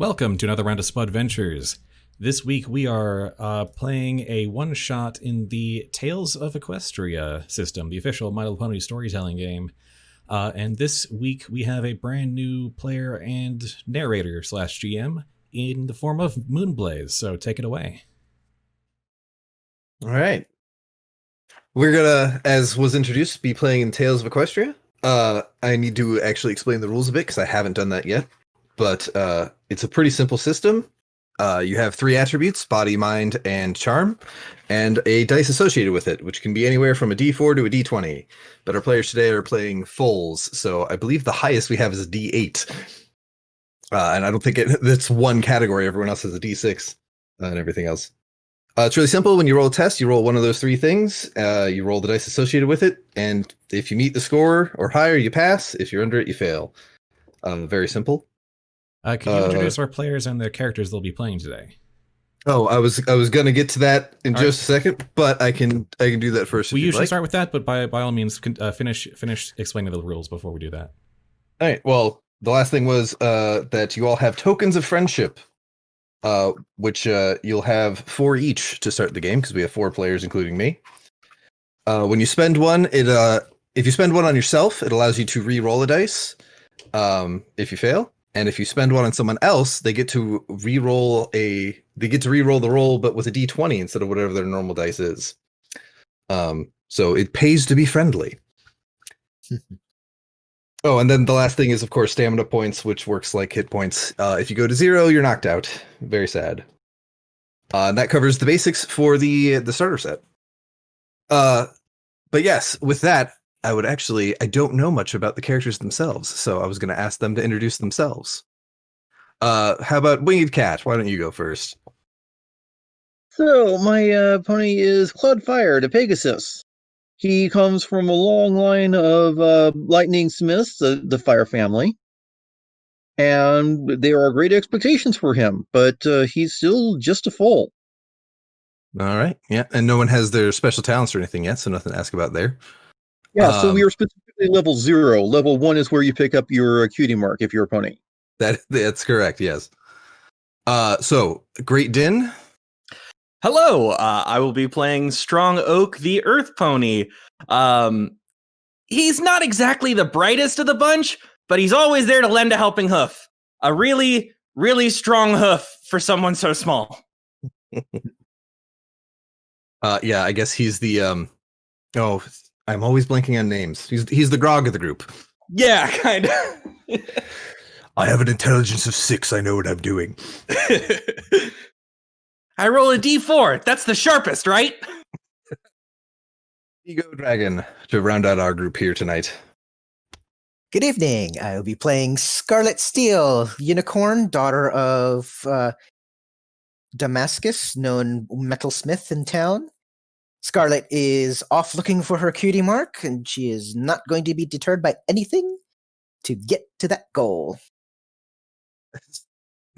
Welcome to another round of Spudventures. This week we are playing a one-shot in the Tales of Equestria system, the official My Little Pony storytelling game. And this week we have a brand new player and narrator slash GM in the form of Moonblaze, so take it away. All right. We're gonna, as was introduced, be playing in Tales of Equestria. I need to actually explain the rules a bit because I haven't done that yet. But it's a pretty simple system. You have three attributes: body, mind, and charm, and a dice associated with it, which can be anywhere from a D4 to a D20. But our players today are playing foals, so I believe the highest we have is a D8. And I don't think that's one category. Everyone else has a D6 and everything else. It's really simple. When you roll a test, you roll one of those three things. You roll the dice associated with it, and if you meet the score or higher, you pass. If you're under it, you fail. Very simple. Can you introduce our players and their characters they'll be playing today? Oh, I was going to get to that in just a second, but I can do that first. We usually start with that, but by all means, finish explaining the rules before we do that. All right. Well, the last thing was that you all have tokens of friendship, which you'll have 4 each to start the game because we have 4 players, including me. When you spend one, if you spend one on yourself, it allows you to re-roll a dice if you fail. And if you spend one on someone else, they get to re-roll the roll, but with a D20 instead of whatever their normal dice is. So it pays to be friendly. Oh, and then the last thing is, of course, stamina points, which works like hit points. If you go to 0, you're knocked out. Very sad. And that covers the basics for the starter set. But yes, with that, I don't know much about the characters themselves, so I was going to ask them to introduce themselves. How about Winged Cat? Why don't you go first? So, my pony is Cloudfire, the Pegasus. He comes from a long line of lightning smiths, the Fire family. And there are great expectations for him, but he's still just a foal. All right, yeah, and no one has their special talents or anything yet, so nothing to ask about there. Yeah, so we are specifically level 0. Level 1 is where you pick up your cutie mark if you're a pony. That's correct, yes. So, GreatDinn. Hello, I will be playing Strong Oak, the Earth Pony. He's not exactly the brightest of the bunch, but he's always there to lend a helping hoof. A really, really strong hoof for someone so small. Yeah, I guess he's the I'm always blanking on names. He's the grog of the group. Yeah, kind of. I have an intelligence of 6. I know what I'm doing. I roll a D4. That's the sharpest, right? Digo Dragon to round out our group here tonight. Good evening. I will be playing Scarlet Steel, unicorn, daughter of Damascus, known metalsmith in town. Scarlet is off looking for her cutie mark, and she is not going to be deterred by anything to get to that goal.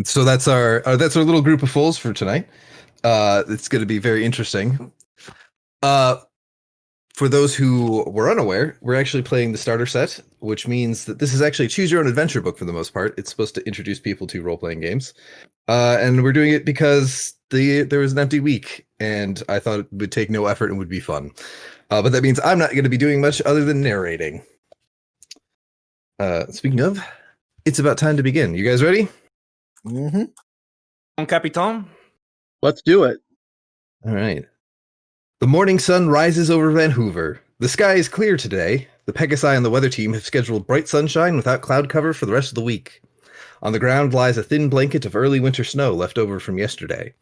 So that's our little group of foals for tonight. It's going to be very interesting. For those who were unaware, we're actually playing the starter set, which means that this is actually a choose your own adventure book for the most part. It's supposed to introduce people to role-playing games. And we're doing it because there was an empty week, and I thought it would take no effort and would be fun. But that means I'm not going to be doing much other than narrating. Speaking of, it's about time to begin. You guys ready? Mm-hmm. Capitan? Let's do it. All right. The morning sun rises over Vanhoover. The sky is clear today. The Pegasi and the weather team have scheduled bright sunshine without cloud cover for the rest of the week. On the ground lies a thin blanket of early winter snow left over from yesterday.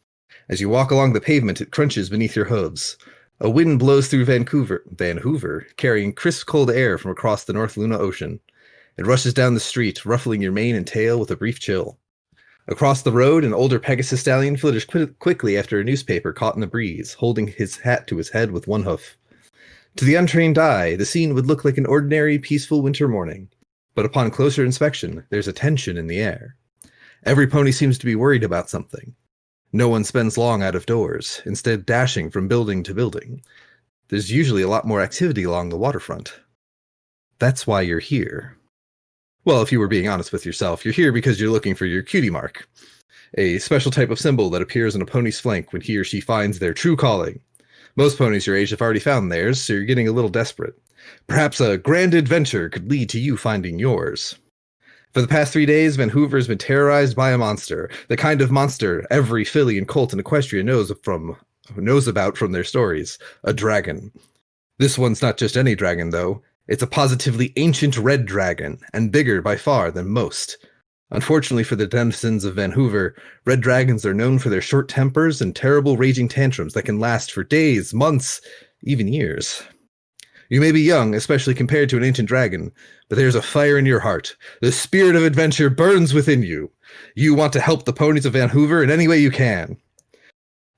As you walk along the pavement, it crunches beneath your hooves. A wind blows through Vanhoover, carrying crisp cold air from across the North Luna Ocean. It rushes down the street, ruffling your mane and tail with a brief chill. Across the road, an older Pegasus stallion flitters quickly after a newspaper caught in the breeze, holding his hat to his head with one hoof. To the untrained eye, the scene would look like an ordinary, peaceful winter morning. But upon closer inspection, there's a tension in the air. Every pony seems to be worried about something. No one spends long out of doors, instead dashing from building to building. There's usually a lot more activity along the waterfront. That's why you're here. Well, if you were being honest with yourself, you're here because you're looking for your cutie mark, a special type of symbol that appears on a pony's flank when he or she finds their true calling. Most ponies your age have already found theirs, so you're getting a little desperate. Perhaps a grand adventure could lead to you finding yours. For the past 3 days, Vanhoover has been terrorized by a monster, the kind of monster every filly and colt in Equestria knows about from their stories, a dragon. This one's not just any dragon, though. It's a positively ancient red dragon, and bigger by far than most. Unfortunately for the denizens of Vanhoover, red dragons are known for their short tempers and terrible raging tantrums that can last for days, months, even years. You may be young, especially compared to an ancient dragon, but there's a fire in your heart. The spirit of adventure burns within you. You want to help the ponies of Vanhoover in any way you can.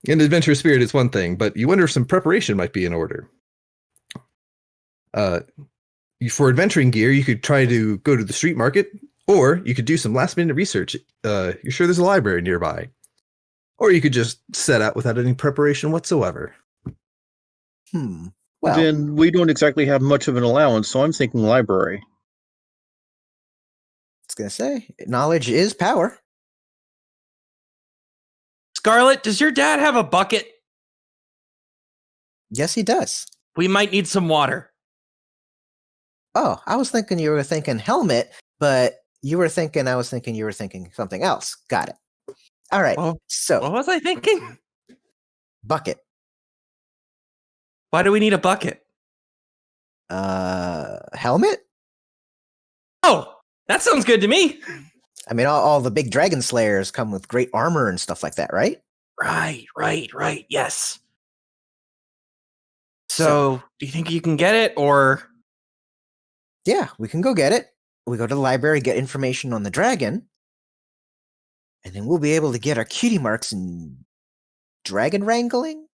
An adventure spirit is one thing, but you wonder if some preparation might be in order. For adventuring gear, you could try to go to the street market, or you could do some last-minute research. You're sure there's a library nearby. Or you could just set out without any preparation whatsoever. Well, Then we don't exactly have much of an allowance, so I'm thinking library. I was going to say, knowledge is power. Scarlet, does your dad have a bucket? Yes, he does. We might need some water. Oh, I was thinking you were thinking helmet, but I was thinking you were thinking something else. Got it. All right. Well, So, what was I thinking? bucket. Why do we need a bucket? Helmet? Oh, that sounds good to me. I mean, all the big dragon slayers come with great armor and stuff like that, right? Right. Yes. So, do you think you can get it, or? Yeah, we can go get it. We go to the library, get information on the dragon, and then we'll be able to get our cutie marks in dragon wrangling.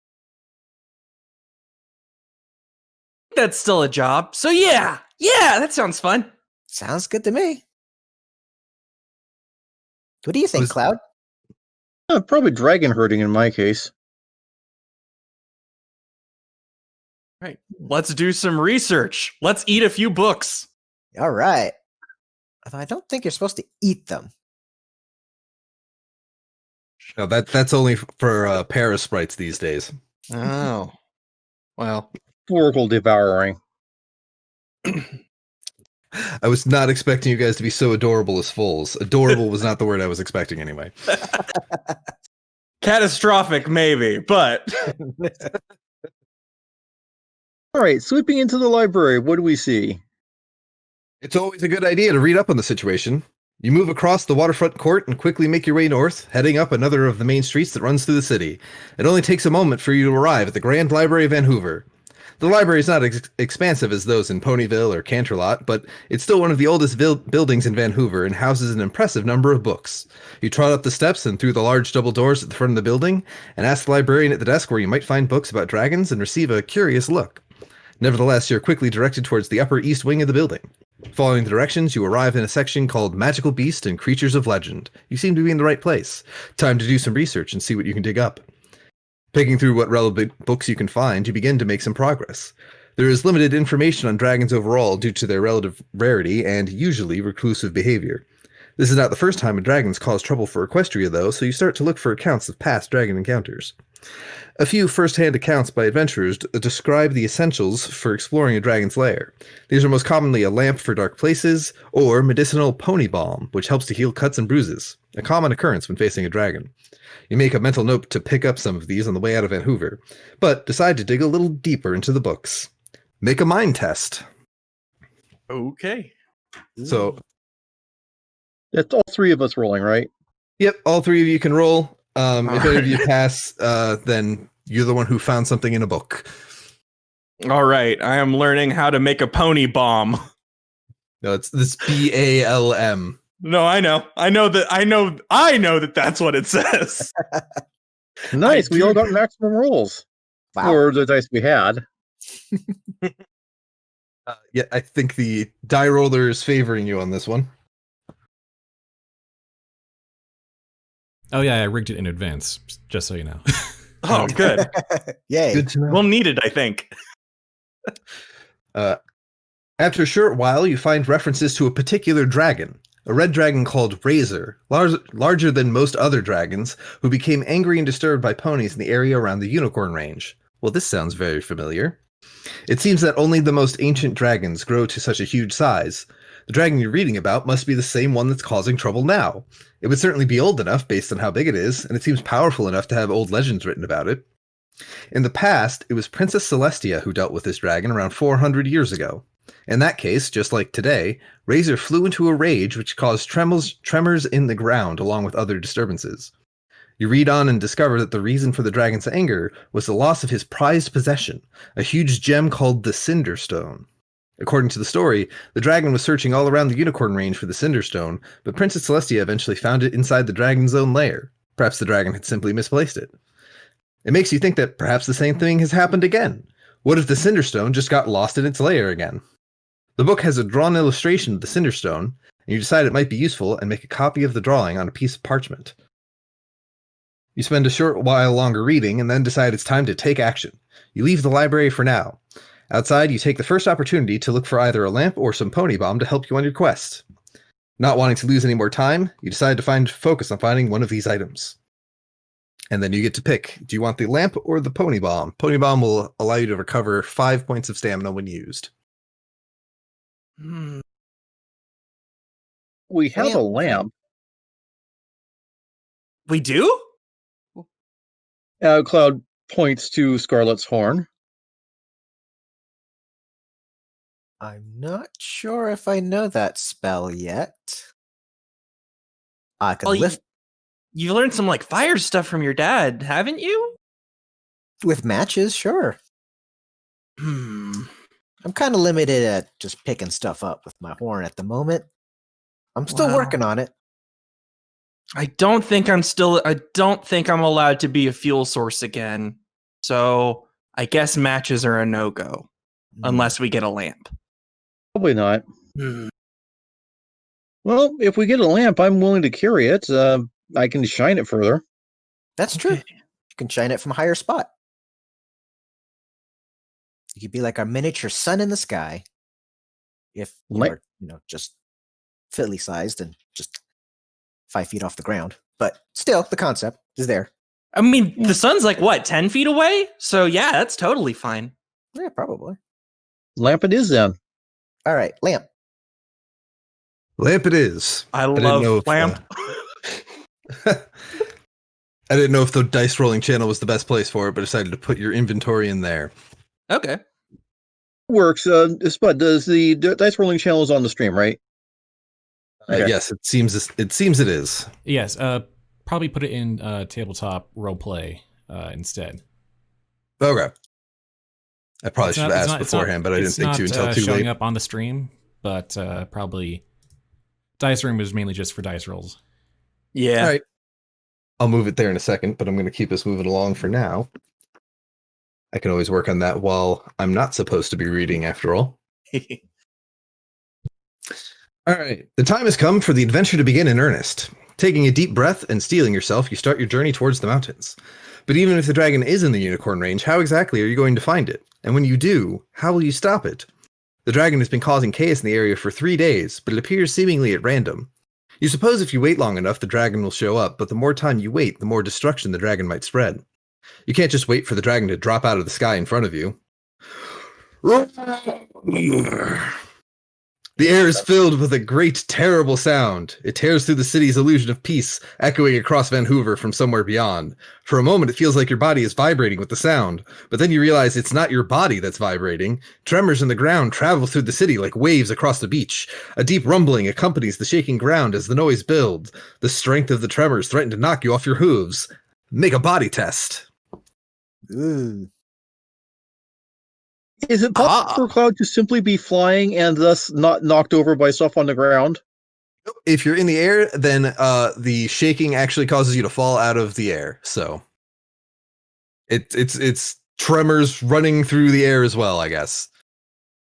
That's still a job. So yeah, that sounds fun. Sounds good to me. What do you think, Cloud? Probably dragon herding in my case. Right. Let's do some research. Let's eat a few books. All right. Although I don't think you're supposed to eat them. No, that's only for parasprites these days. Oh. Well. Oracle devouring. I was not expecting you guys to be so adorable as foals. Adorable was not the word I was expecting anyway. Catastrophic, maybe, but All right, sweeping into the library, what do we see? It's always a good idea to read up on the situation. You move across the waterfront court and quickly make your way north, heading up another of the main streets that runs through the city. It only takes a moment for you to arrive at the Grand Library of Vanhoover. The library is not expansive as those in Ponyville or Canterlot, but it's still one of the oldest buildings in Vanhoover and houses an impressive number of books. You trot up the steps and through the large double doors at the front of the building, and ask the librarian at the desk where you might find books about dragons and receive a curious look. Nevertheless, you're quickly directed towards the upper east wing of the building. Following the directions, you arrive in a section called Magical Beasts and Creatures of Legend. You seem to be in the right place. Time to do some research and see what you can dig up. Picking through what relevant books you can find, you begin to make some progress. There is limited information on dragons overall due to their relative rarity and usually reclusive behavior. This is not the first time a dragon's caused trouble for Equestria, though, so you start to look for accounts of past dragon encounters. A few first-hand accounts by adventurers describe the essentials for exploring a dragon's lair. These are most commonly a lamp for dark places, or medicinal pony balm, which helps to heal cuts and bruises, a common occurrence when facing a dragon. You make a mental note to pick up some of these on the way out of Vanhoover, but decide to dig a little deeper into the books. Make a mind test. okay. So, That's all three of us rolling, right? yep, all three of you can roll. If any of you pass, then you're the one who found something in a book. All right. I am learning how to make a pony bomb. No, it's this BALM. No, I know that that's what it says. Nice, we all got maximum rolls. Wow. Or the dice we had. Yeah, I think the die roller is favoring you on this one. Oh yeah, I rigged it in advance, just so you know. Oh, good. Yay. Good to know. We'll need it, I think. After a short while, you find references to a particular dragon, a red dragon called Razor, larger than most other dragons, who became angry and disturbed by ponies in the area around the Unicorn Range. Well, this sounds very familiar. It seems that only the most ancient dragons grow to such a huge size. The dragon you're reading about must be the same one that's causing trouble now. It would certainly be old enough based on how big it is, and it seems powerful enough to have old legends written about it. In the past, it was Princess Celestia who dealt with this dragon around 400 years ago. In that case, just like today, Razor flew into a rage which caused tremors in the ground along with other disturbances. You read on and discover that the reason for the dragon's anger was the loss of his prized possession, a huge gem called the Cinder Stone. According to the story, the dragon was searching all around the Unicorn Range for the Cinder Stone, but Princess Celestia eventually found it inside the dragon's own lair. Perhaps the dragon had simply misplaced it. It makes you think that perhaps the same thing has happened again. What if the Cinder Stone just got lost in its lair again? The book has a drawn illustration of the Cinder Stone, and you decide it might be useful and make a copy of the drawing on a piece of parchment. You spend a short while longer reading and then decide it's time to take action. You leave the library for now. Outside, you take the first opportunity to look for either a lamp or some pony balm to help you on your quest. Not wanting to lose any more time, you decide to focus on finding one of these items. And then you get to pick. Do you want the lamp or the pony balm? Pony balm will allow you to recover 5 points of stamina when used. We have a lamp. We do? Cloud points to Scarlet's horn. I'm not sure if I know that spell yet. I can lift You learned some like fire stuff from your dad, haven't you? with matches, sure. I'm kind of limited at just picking stuff up with my horn at the moment. I'm still working on it. I don't think I'm allowed to be a fuel source again. So I guess matches are a no-go unless we get a lamp. Probably not. Well, if we get a lamp, I'm willing to carry it. I can shine it further. That's true. You can shine it from a higher spot. You could be like a miniature sun in the sky. If you're, just fiddly sized and just 5 feet off the ground. But still, the concept is there. I mean, the sun's like, what, 10 feet away? So yeah, that's totally fine. Yeah, probably. Lamp it is then. All right, lamp. Lamp it is. I love lamp. I didn't know if the dice rolling channel was the best place for it, but decided to put your inventory in there. Okay. Works. Spud, does the dice rolling channel is on the stream, right? Okay. Yes, it seems it is. Yes, probably put it in tabletop roleplay instead. Okay. I probably should have asked beforehand, but I didn't think to until too showing late. up on the stream, but probably Dice Room is mainly just for dice rolls. Yeah. All right. I'll move it there in a second, but I'm going to keep us moving along for now. I can always work on that while I'm not supposed to be reading, after all. All right. The time has come for the adventure to begin in earnest. Taking a deep breath and steeling yourself, you start your journey towards the mountains. But even if the dragon is in the Unicorn Range, how exactly are you going to find it? And when you do, how will you stop it? The dragon has been causing chaos in the area for 3 days, but it appears seemingly at random. You suppose if you wait long enough, the dragon will show up, but the more time you wait, the more destruction the dragon might spread. You can't just wait for the dragon to drop out of the sky in front of you. The air is filled with a great, terrible sound. It tears through the city's illusion of peace, echoing across Vanhoover from somewhere beyond. For a moment, it feels like your body is vibrating with the sound, but then you realize it's not your body that's vibrating. Tremors in the ground travel through the city like waves across the beach. A deep rumbling accompanies the shaking ground as the noise builds. The strength of the tremors threaten to knock you off your hooves. Make a body test. Ooh. Is it possible for Cloud to simply be flying and thus not knocked over by stuff on the ground? If you're in the air, then the shaking actually causes you to fall out of the air. So it's tremors running through the air as well, I guess.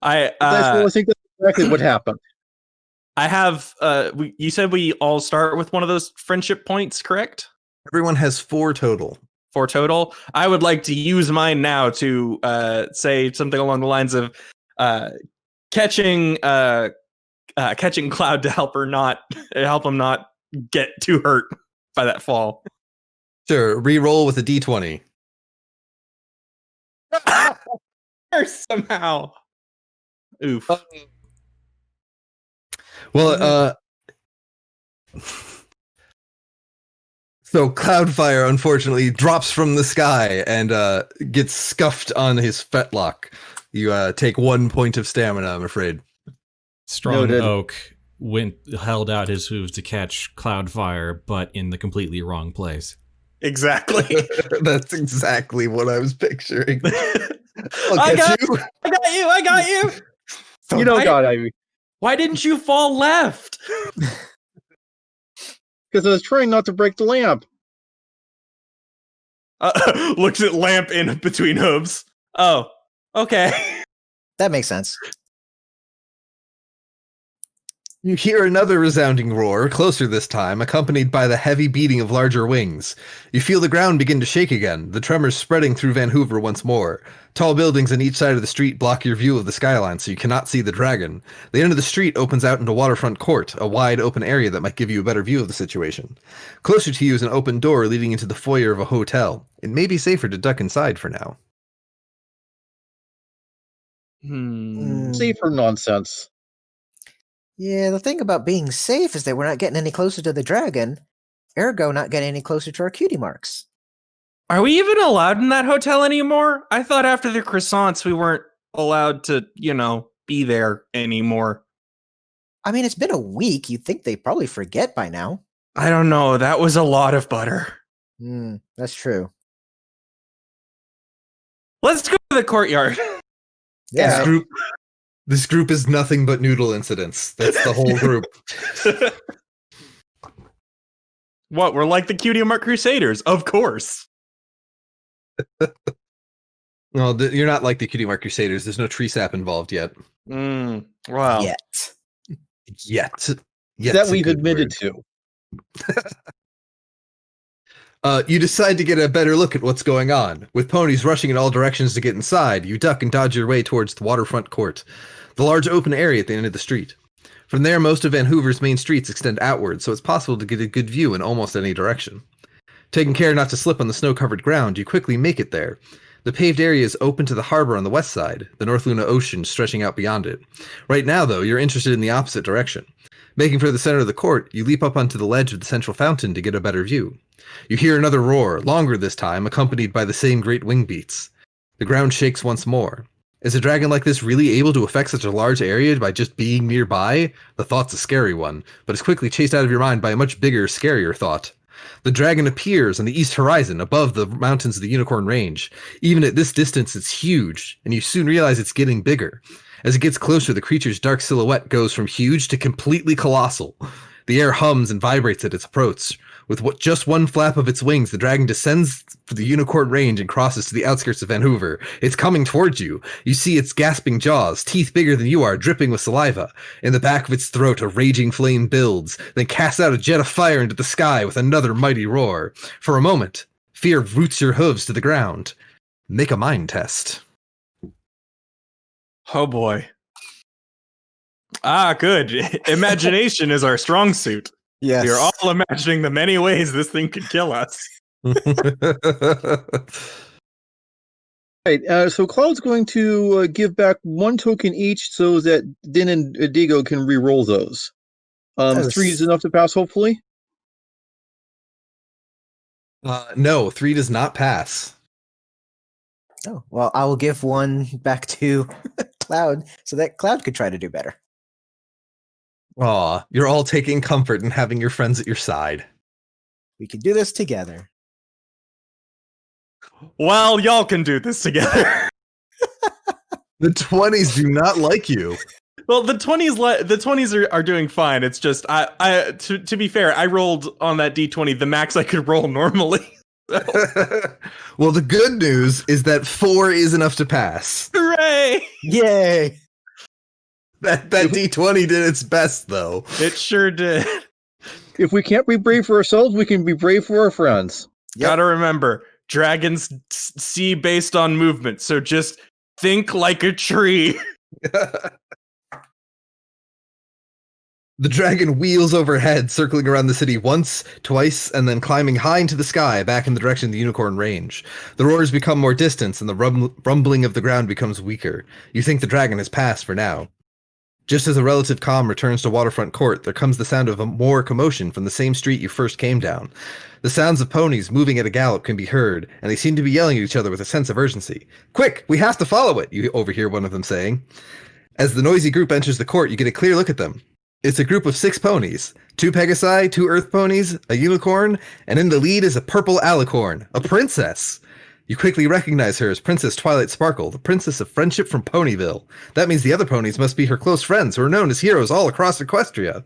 I think that's exactly what happened. I have. You said we all start with one of those friendship points, correct? Everyone has 4 total. 4 total. I would like to use mine now to say something along the lines of catching Cloud to help him not get too hurt by that fall. Sure, re-roll with a d20. Somehow. Oof. Well, so Cloudfire unfortunately drops from the sky and gets scuffed on his fetlock. You take 1 point of stamina, I'm afraid. Strong Noted. Oak held out his hooves to catch Cloudfire, but in the completely wrong place. Exactly. That's exactly what I was picturing. I got you. You don't got Ivy. Why didn't you fall left? Because I was trying not to break the lamp. Looks at lamp in between hooves. Oh, okay. That makes sense. You hear another resounding roar, closer this time, accompanied by the heavy beating of larger wings. You feel the ground begin to shake again, the tremors spreading through Vanhoover once more. Tall buildings on each side of the street block your view of the skyline, so you cannot see the dragon. The end of the street opens out into Waterfront Court, a wide open area that might give you a better view of the situation. Closer to you is an open door leading into the foyer of a hotel. It may be safer to duck inside for now. Safer nonsense. Yeah, the thing about being safe is that we're not getting any closer to the dragon, ergo not getting any closer to our cutie marks. Are we even allowed in that hotel anymore? I thought after the croissants we weren't allowed to, be there anymore. I mean, it's been a week. You'd think they probably forget by now. I don't know. That was a lot of butter. That's true. Let's go to the courtyard. Yeah. This group is nothing but noodle incidents. That's the whole group. What? We're like the Cutie Mark Crusaders, of course. Well, you're not like the Cutie Mark Crusaders. There's no tree sap involved yet. Wow. Yet. That we've admitted to. You decide to get a better look at what's going on. With ponies rushing in all directions to get inside, you duck and dodge your way towards the Waterfront Court, the large open area at the end of the street. From there, most of Vanhoover's main streets extend outward, so it's possible to get a good view in almost any direction. Taking care not to slip on the snow-covered ground, you quickly make it there. The paved area is open to the harbor on the west side, the North Luna Ocean stretching out beyond it. Right now, though, you're interested in the opposite direction. Making for the center of the court, you leap up onto the ledge of the central fountain to get a better view. You hear another roar, longer this time, accompanied by the same great wing beats. The ground shakes once more. Is a dragon like this really able to affect such a large area by just being nearby? The thought's a scary one, but is quickly chased out of your mind by a much bigger, scarier thought. The dragon appears on the east horizon, above the mountains of the Unicorn Range. Even at this distance, it's huge, and you soon realize it's getting bigger. As it gets closer, the creature's dark silhouette goes from huge to completely colossal. The air hums and vibrates at its approach. With just one flap of its wings, the dragon descends for the Unicorn Range and crosses to the outskirts of Vanhoover. It's coming towards you. You see its gasping jaws, teeth bigger than you are, dripping with saliva. In the back of its throat, a raging flame builds, then casts out a jet of fire into the sky with another mighty roar. For a moment, fear roots your hooves to the ground. Make a mind test. Oh boy. Good. Imagination is our strong suit. Yes. We're all imagining the many ways this thing could kill us. Right, so Cloud's going to give back one token each so that Din and Digo can re-roll those. 3 is enough to pass, hopefully? No, 3 does not pass. Oh, well, I will give one back to Cloud so that Cloud could try to do better. Aw, you're all taking comfort in having your friends at your side. We can do this together. Well, y'all can do this together. The 20s do not like you. Well, the 20s are doing fine. It's just to be fair, I rolled on that D20 the max I could roll normally. Well, the good news is that 4 is enough to pass. Hooray! Yay! That D20 did its best, though. It sure did. If we can't be brave for ourselves, we can be brave for our friends. Yep. Gotta remember, dragons see based on movement, so just think like a tree. The dragon wheels overhead, circling around the city once, twice, and then climbing high into the sky back in the direction of the unicorn range. The roars become more distant, and the rumbling of the ground becomes weaker. You think the dragon has passed for now. Just as a relative calm returns to Waterfront Court, there comes the sound of more commotion from the same street you first came down. The sounds of ponies moving at a gallop can be heard, and they seem to be yelling at each other with a sense of urgency. "Quick, we have to follow it," you overhear one of them saying. As the noisy group enters the court, you get a clear look at them. It's a group of 6 ponies, 2 pegasi, 2 earth ponies, a unicorn, and in the lead is a purple alicorn, a princess. You quickly recognize her as Princess Twilight Sparkle, the princess of friendship from Ponyville. That means the other ponies must be her close friends who are known as heroes all across Equestria.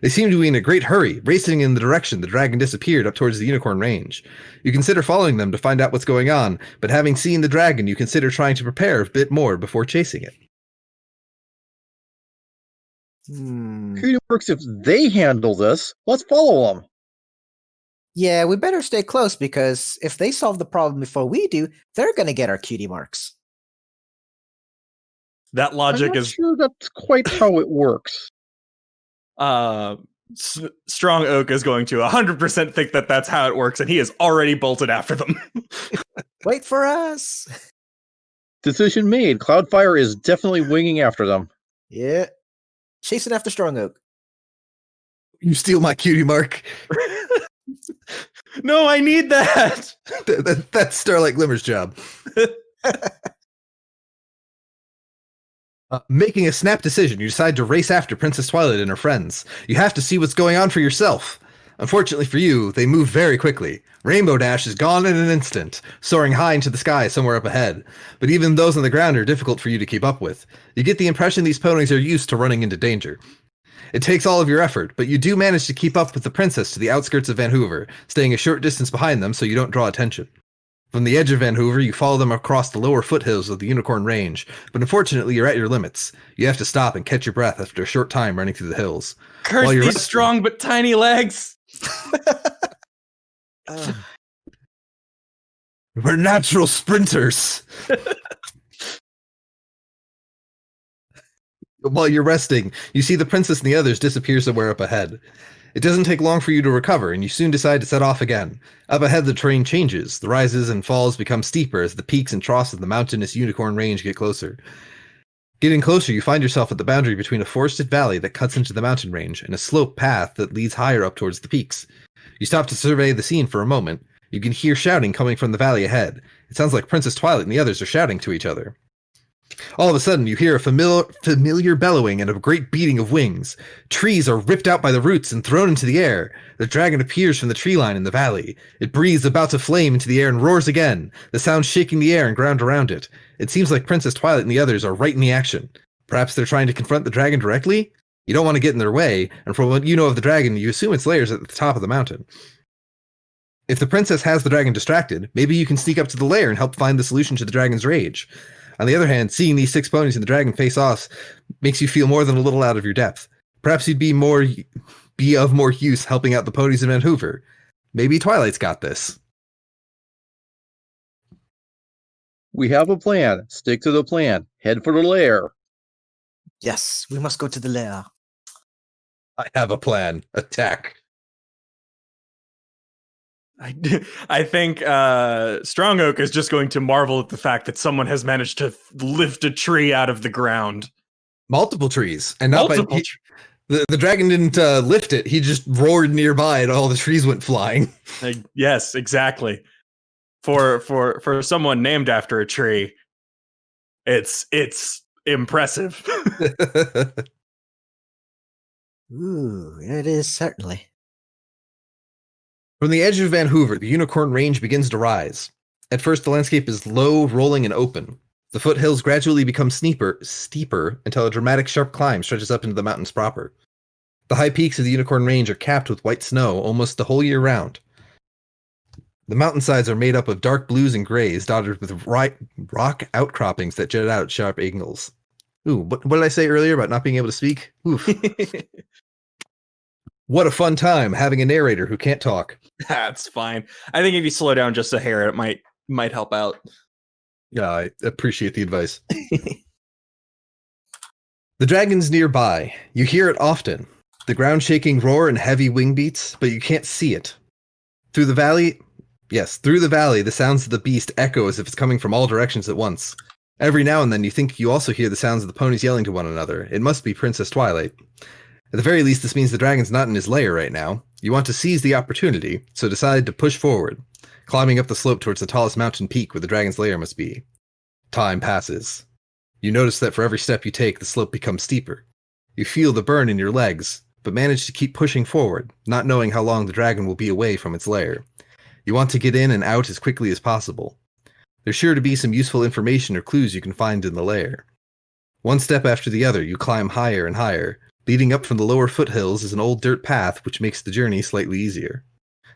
They seem to be in a great hurry, racing in the direction the dragon disappeared up towards the unicorn range. You consider following them to find out what's going on, but having seen the dragon, you consider trying to prepare a bit more before chasing it. Cutie works if they handle this. Let's follow them. Yeah, we better stay close because if they solve the problem before we do, they're going to get our cutie marks. That logic I'm not is sure that's quite how it works. Strong Oak is going to 100% think that that's how it works, and he has already bolted after them. Wait for us. Decision made. Cloudfire is definitely winging after them. Yeah. Chasing after Strong Oak. You steal my cutie mark. No, I need that. That's Starlight Glimmer's job. Making a snap decision, you decide to race after Princess Twilight and her friends. You have to see what's going on for yourself. Unfortunately for you, they move very quickly. Rainbow Dash is gone in an instant, soaring high into the sky somewhere up ahead. But even those on the ground are difficult for you to keep up with. You get the impression these ponies are used to running into danger. It takes all of your effort, but you do manage to keep up with the princess to the outskirts of Vanhoover, staying a short distance behind them so you don't draw attention. From the edge of Vanhoover, you follow them across the lower foothills of the Unicorn Range, but unfortunately you're at your limits. You have to stop and catch your breath after a short time running through the hills. Curse these strong but tiny legs! We're natural sprinters! While you're resting, you see the princess and the others disappear somewhere up ahead. It doesn't take long for you to recover, and you soon decide to set off again. Up ahead, the terrain changes. The rises and falls become steeper as the peaks and troughs of the mountainous Unicorn Range get closer. Getting closer, you find yourself at the boundary between a forested valley that cuts into the mountain range and a slope path that leads higher up towards the peaks. You stop to survey the scene for a moment. You can hear shouting coming from the valley ahead. It sounds like Princess Twilight and the others are shouting to each other. All of a sudden, you hear a familiar bellowing and a great beating of wings. Trees are ripped out by the roots and thrown into the air. The dragon appears from the tree line in the valley. It breathes about to flame into the air and roars again, the sound shaking the air and ground around it. It seems like Princess Twilight and the others are right in the action. Perhaps they're trying to confront the dragon directly? You don't want to get in their way, and from what you know of the dragon, you assume its lair is at the top of the mountain. If the princess has the dragon distracted, maybe you can sneak up to the lair and help find the solution to the dragon's rage. On the other hand, seeing these 6 ponies and the dragon face off makes you feel more than a little out of your depth. Perhaps you'd be of more use helping out the ponies in Vanhoover. Maybe Twilight's got this. We have a plan. Stick to the plan. Head for the lair. Yes, we must go to the lair. I have a plan. Attack. I think Strong Oak is just going to marvel at the fact that someone has managed to lift a tree out of the ground. Multiple trees. And not the dragon didn't lift it. He just roared nearby and all the trees went flying. Yes, exactly. For someone named after a tree, it's impressive. Ooh, it is certainly. From the edge of Vanhoover, the Unicorn Range begins to rise. At first, the landscape is low, rolling, and open. The foothills gradually become steeper until a dramatic sharp climb stretches up into the mountains proper. The high peaks of the Unicorn Range are capped with white snow almost the whole year round. The mountainsides are made up of dark blues and grays, dotted with rock outcroppings that jet out at sharp angles. Ooh, what did I say earlier about not being able to speak? Oof. What a fun time having a narrator who can't talk. That's fine. I think if you slow down just a hair, it might help out. Yeah, I appreciate the advice. The dragon's nearby. You hear it often. the ground-shaking roar and heavy wing beats, but you can't see it. Through the valley, the sounds of the beast echo as if it's coming from all directions at once. Every now and then you think you also hear the sounds of the ponies yelling to one another. It must be Princess Twilight. At the very least, this means the dragon's not in his lair right now. You want to seize the opportunity, so decide to push forward, climbing up the slope towards the tallest mountain peak where the dragon's lair must be. Time passes. You notice that for every step you take, the slope becomes steeper. You feel the burn in your legs, but manage to keep pushing forward, not knowing how long the dragon will be away from its lair. You want to get in and out as quickly as possible. There's sure to be some useful information or clues you can find in the lair. One step after the other, you climb higher and higher. Leading up from the lower foothills is an old dirt path which makes the journey slightly easier.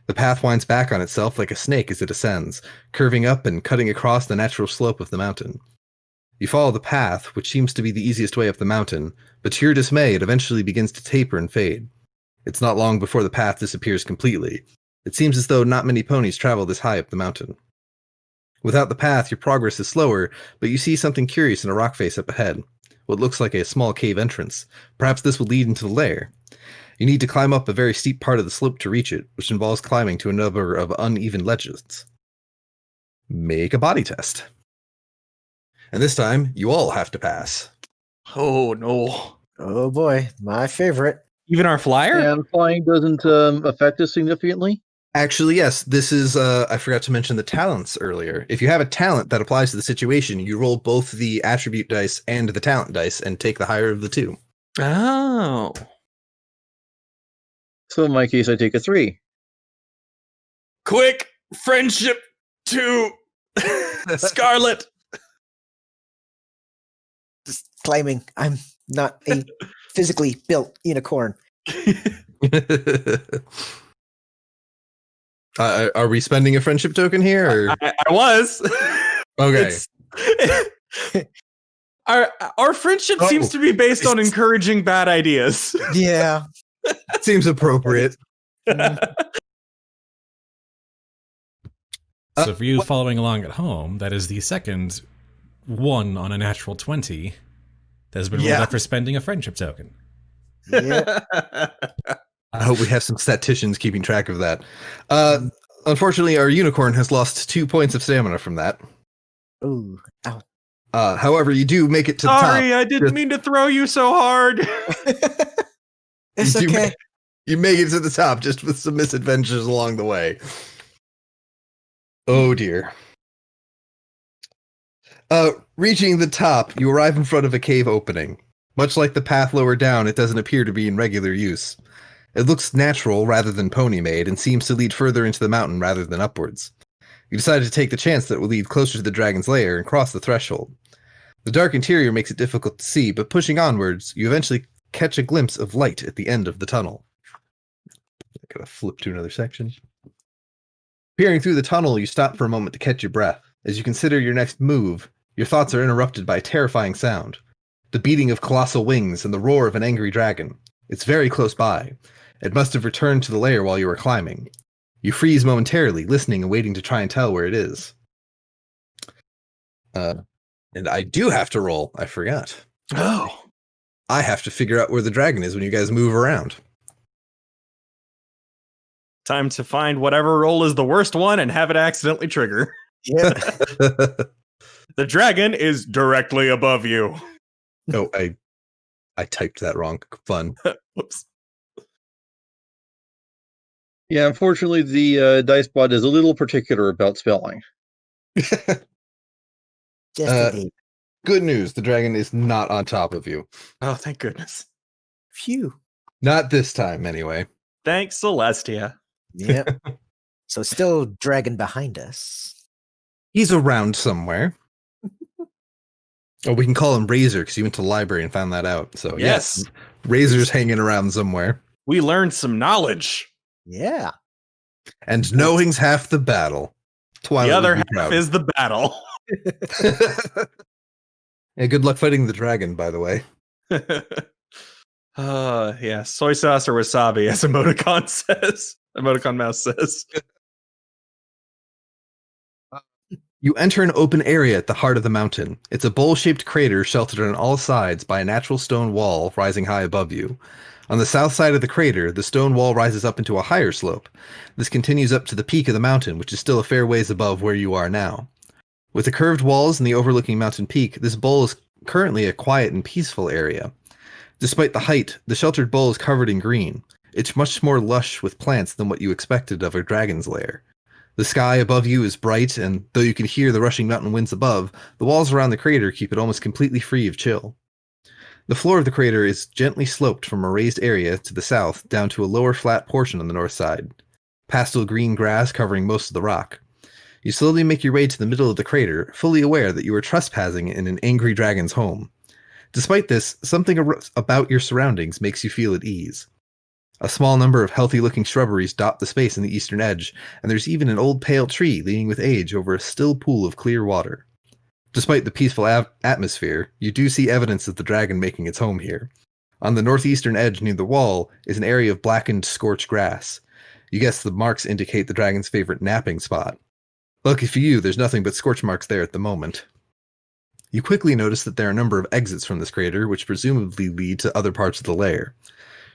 The path winds back on itself like a snake as it ascends, curving up and cutting across the natural slope of the mountain. You follow the path, which seems to be the easiest way up the mountain, but to your dismay, it eventually begins to taper and fade. It's not long before the path disappears completely. It seems as though not many ponies travel this high up the mountain. Without the path, your progress is slower, but you see something curious in a rock face up ahead. What looks like a small cave entrance. Perhaps this will lead into the lair. You need to climb up a very steep part of the slope to reach it, which involves climbing to a number of uneven ledges. Make a body test. And this time, you all have to pass. Oh, no. Oh boy, my favorite. Even our flyer? And flying doesn't affect us significantly? Actually, yes, this is, I forgot to mention the talents earlier. If you have a talent that applies to the situation, you roll both the attribute dice and the talent dice and take the higher of the two. Oh. So in my case, I take a 3. Quick friendship to Scarlet. Just claiming I'm not a physically built unicorn. Are we spending a friendship token here? Or? I was. Okay. Our friendship seems to be based on encouraging bad ideas. Yeah. Seems appropriate. So for you following along at home, that is the second 1 on a natural 20 that has been rolled up for spending a friendship token. Yeah. I hope we have some statisticians keeping track of that. Unfortunately, our unicorn has lost 2 points of stamina from that. Ooh. Ow. However, you do make it to the top. Sorry, I didn't mean to throw you so hard. It's okay. You make it to the top just with some misadventures along the way. Oh dear. Reaching the top, you arrive in front of a cave opening. Much like the path lower down, it doesn't appear to be in regular use. It looks natural rather than pony-made and seems to lead further into the mountain rather than upwards. You decided to take the chance that it will lead closer to the dragon's lair and cross the threshold. The dark interior makes it difficult to see, but pushing onwards, you eventually catch a glimpse of light at the end of the tunnel. I gotta flip to another section. Peering through the tunnel, you stop for a moment to catch your breath. As you consider your next move, your thoughts are interrupted by a terrifying sound. The beating of colossal wings and the roar of an angry dragon. It's very close by. It must have returned to the lair while you were climbing. You freeze momentarily, listening and waiting to try and tell where it is. And I do have to roll. I forgot. Oh. I have to figure out where the dragon is when you guys move around. Time to find whatever roll is the worst one and have it accidentally trigger. Yeah. The dragon is directly above you. No, I typed that wrong. Fun. Whoops. Yeah, unfortunately, the dice bot is a little particular about spelling. Just indeed. Good news. The dragon is not on top of you. Oh, thank goodness. Phew. Not this time, anyway. Thanks, Celestia. Yep. So still dragon behind us. He's around somewhere. Oh, we can call him Razor because he went to the library and found that out. So Yes. Razor's hanging around somewhere. We learned some knowledge. Yeah. And knowing's half the battle. Twilight The other would be half proud. is the battle. Yeah, good luck fighting the dragon, by the way. Yeah, soy sauce or wasabi, as Emoticon says. Emoticon Mouse says. You enter an open area at the heart of the mountain. It's a bowl-shaped crater sheltered on all sides by a natural stone wall rising high above you. On the south side of the crater, the stone wall rises up into a higher slope. This continues up to the peak of the mountain, which is still a fair ways above where you are now. With the curved walls and the overlooking mountain peak, this bowl is currently a quiet and peaceful area. Despite the height, the sheltered bowl is covered in green. It's much more lush with plants than what you expected of a dragon's lair. The sky above you is bright, and though you can hear the rushing mountain winds above, the walls around the crater keep it almost completely free of chill. The floor of the crater is gently sloped from a raised area to the south down to a lower flat portion on the north side. Pastel green grass covering most of the rock. You slowly make your way to the middle of the crater, fully aware that you are trespassing in an angry dragon's home. Despite this, something about your surroundings makes you feel at ease. A small number of healthy-looking shrubberies dot the space in the eastern edge, and there's even an old pale tree leaning with age over a still pool of clear water. Despite the peaceful atmosphere, you do see evidence of the dragon making its home here. On the northeastern edge near the wall is an area of blackened, scorched grass. You guess the marks indicate the dragon's favorite napping spot. Lucky for you, there's nothing but scorch marks there at the moment. You quickly notice that there are a number of exits from this crater, which presumably lead to other parts of the lair.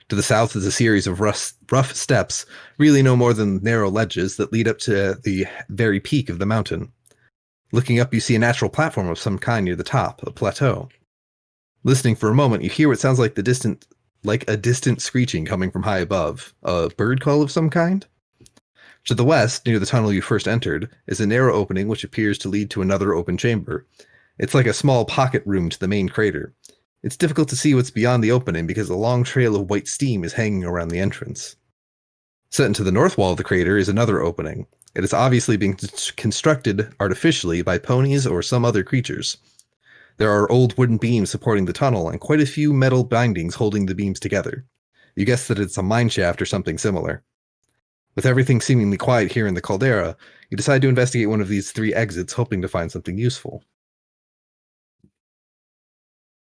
To the south is a series of rough steps, really no more than narrow ledges that lead up to the very peak of the mountain. Looking up, you see a natural platform of some kind near the top, a plateau. Listening for a moment, you hear what sounds like a distant screeching coming from high above, a bird call of some kind. To the west, near the tunnel you first entered, is a narrow opening which appears to lead to another open chamber. It's like a small pocket room to the main crater. It's difficult to see what's beyond the opening because a long trail of white steam is hanging around the entrance. Set into the north wall of the crater is another opening. It is obviously being constructed artificially by ponies or some other creatures. There are old wooden beams supporting the tunnel and quite a few metal bindings holding the beams together. You guess that it's a mine shaft or something similar. With everything seemingly quiet here in the caldera, you decide to investigate one of these 3 exits, hoping to find something useful.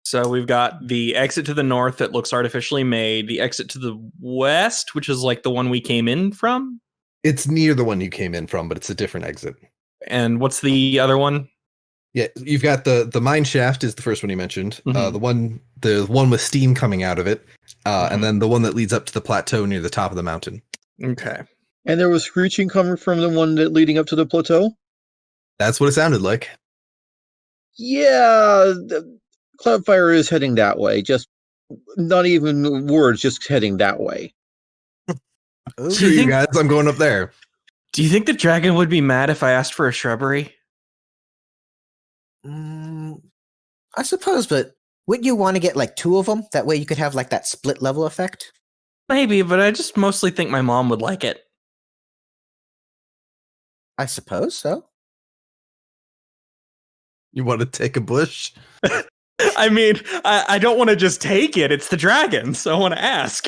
So we've got the exit to the north that looks artificially made, the exit to the west, which is like the one we came in from. It's near the one you came in from, but it's a different exit. And what's the other one? Yeah, you've got the mine shaft is the first one you mentioned. Mm-hmm. The one with steam coming out of it, and then the one that leads up to the plateau near the top of the mountain. Okay. And there was screeching coming from the one that leading up to the plateau? That's what it sounded like. Yeah, Cloudfire is heading that way. Just not even words, just heading that way. Screw you guys, I'm going up there. Do you think the dragon would be mad if I asked for a shrubbery? I suppose, but wouldn't you want to get like 2 of them? That way you could have like that split level effect? Maybe, but I just mostly think my mom would like it. I suppose so. You want to take a bush? I mean, I don't want to just take it. It's the dragon, so I want to ask.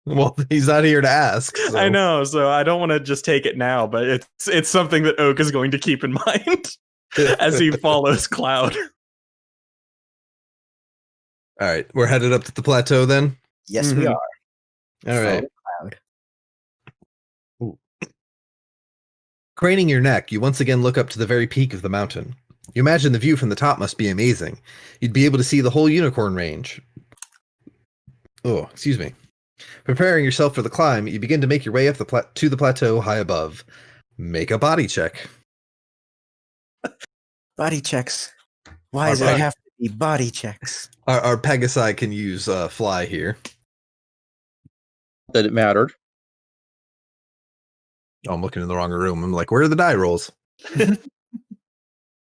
Well, he's not here to ask. So. I know, so I don't want to just take it now, but it's something that Oak is going to keep in mind as he follows Cloud. All right, we're headed up to the plateau then? Yes, we are. All right. Cloud. Ooh. Craning your neck, you once again look up to the very peak of the mountain. You imagine the view from the top must be amazing. You'd be able to see the whole unicorn range. Oh, excuse me. Preparing yourself for the climb, you begin to make your way up to the plateau high above. Make a body check. Body checks. Why does it have to be body checks? Our Pegasi can use fly here. That it mattered. Oh, I'm looking in the wrong room. I'm like, where are the die rolls?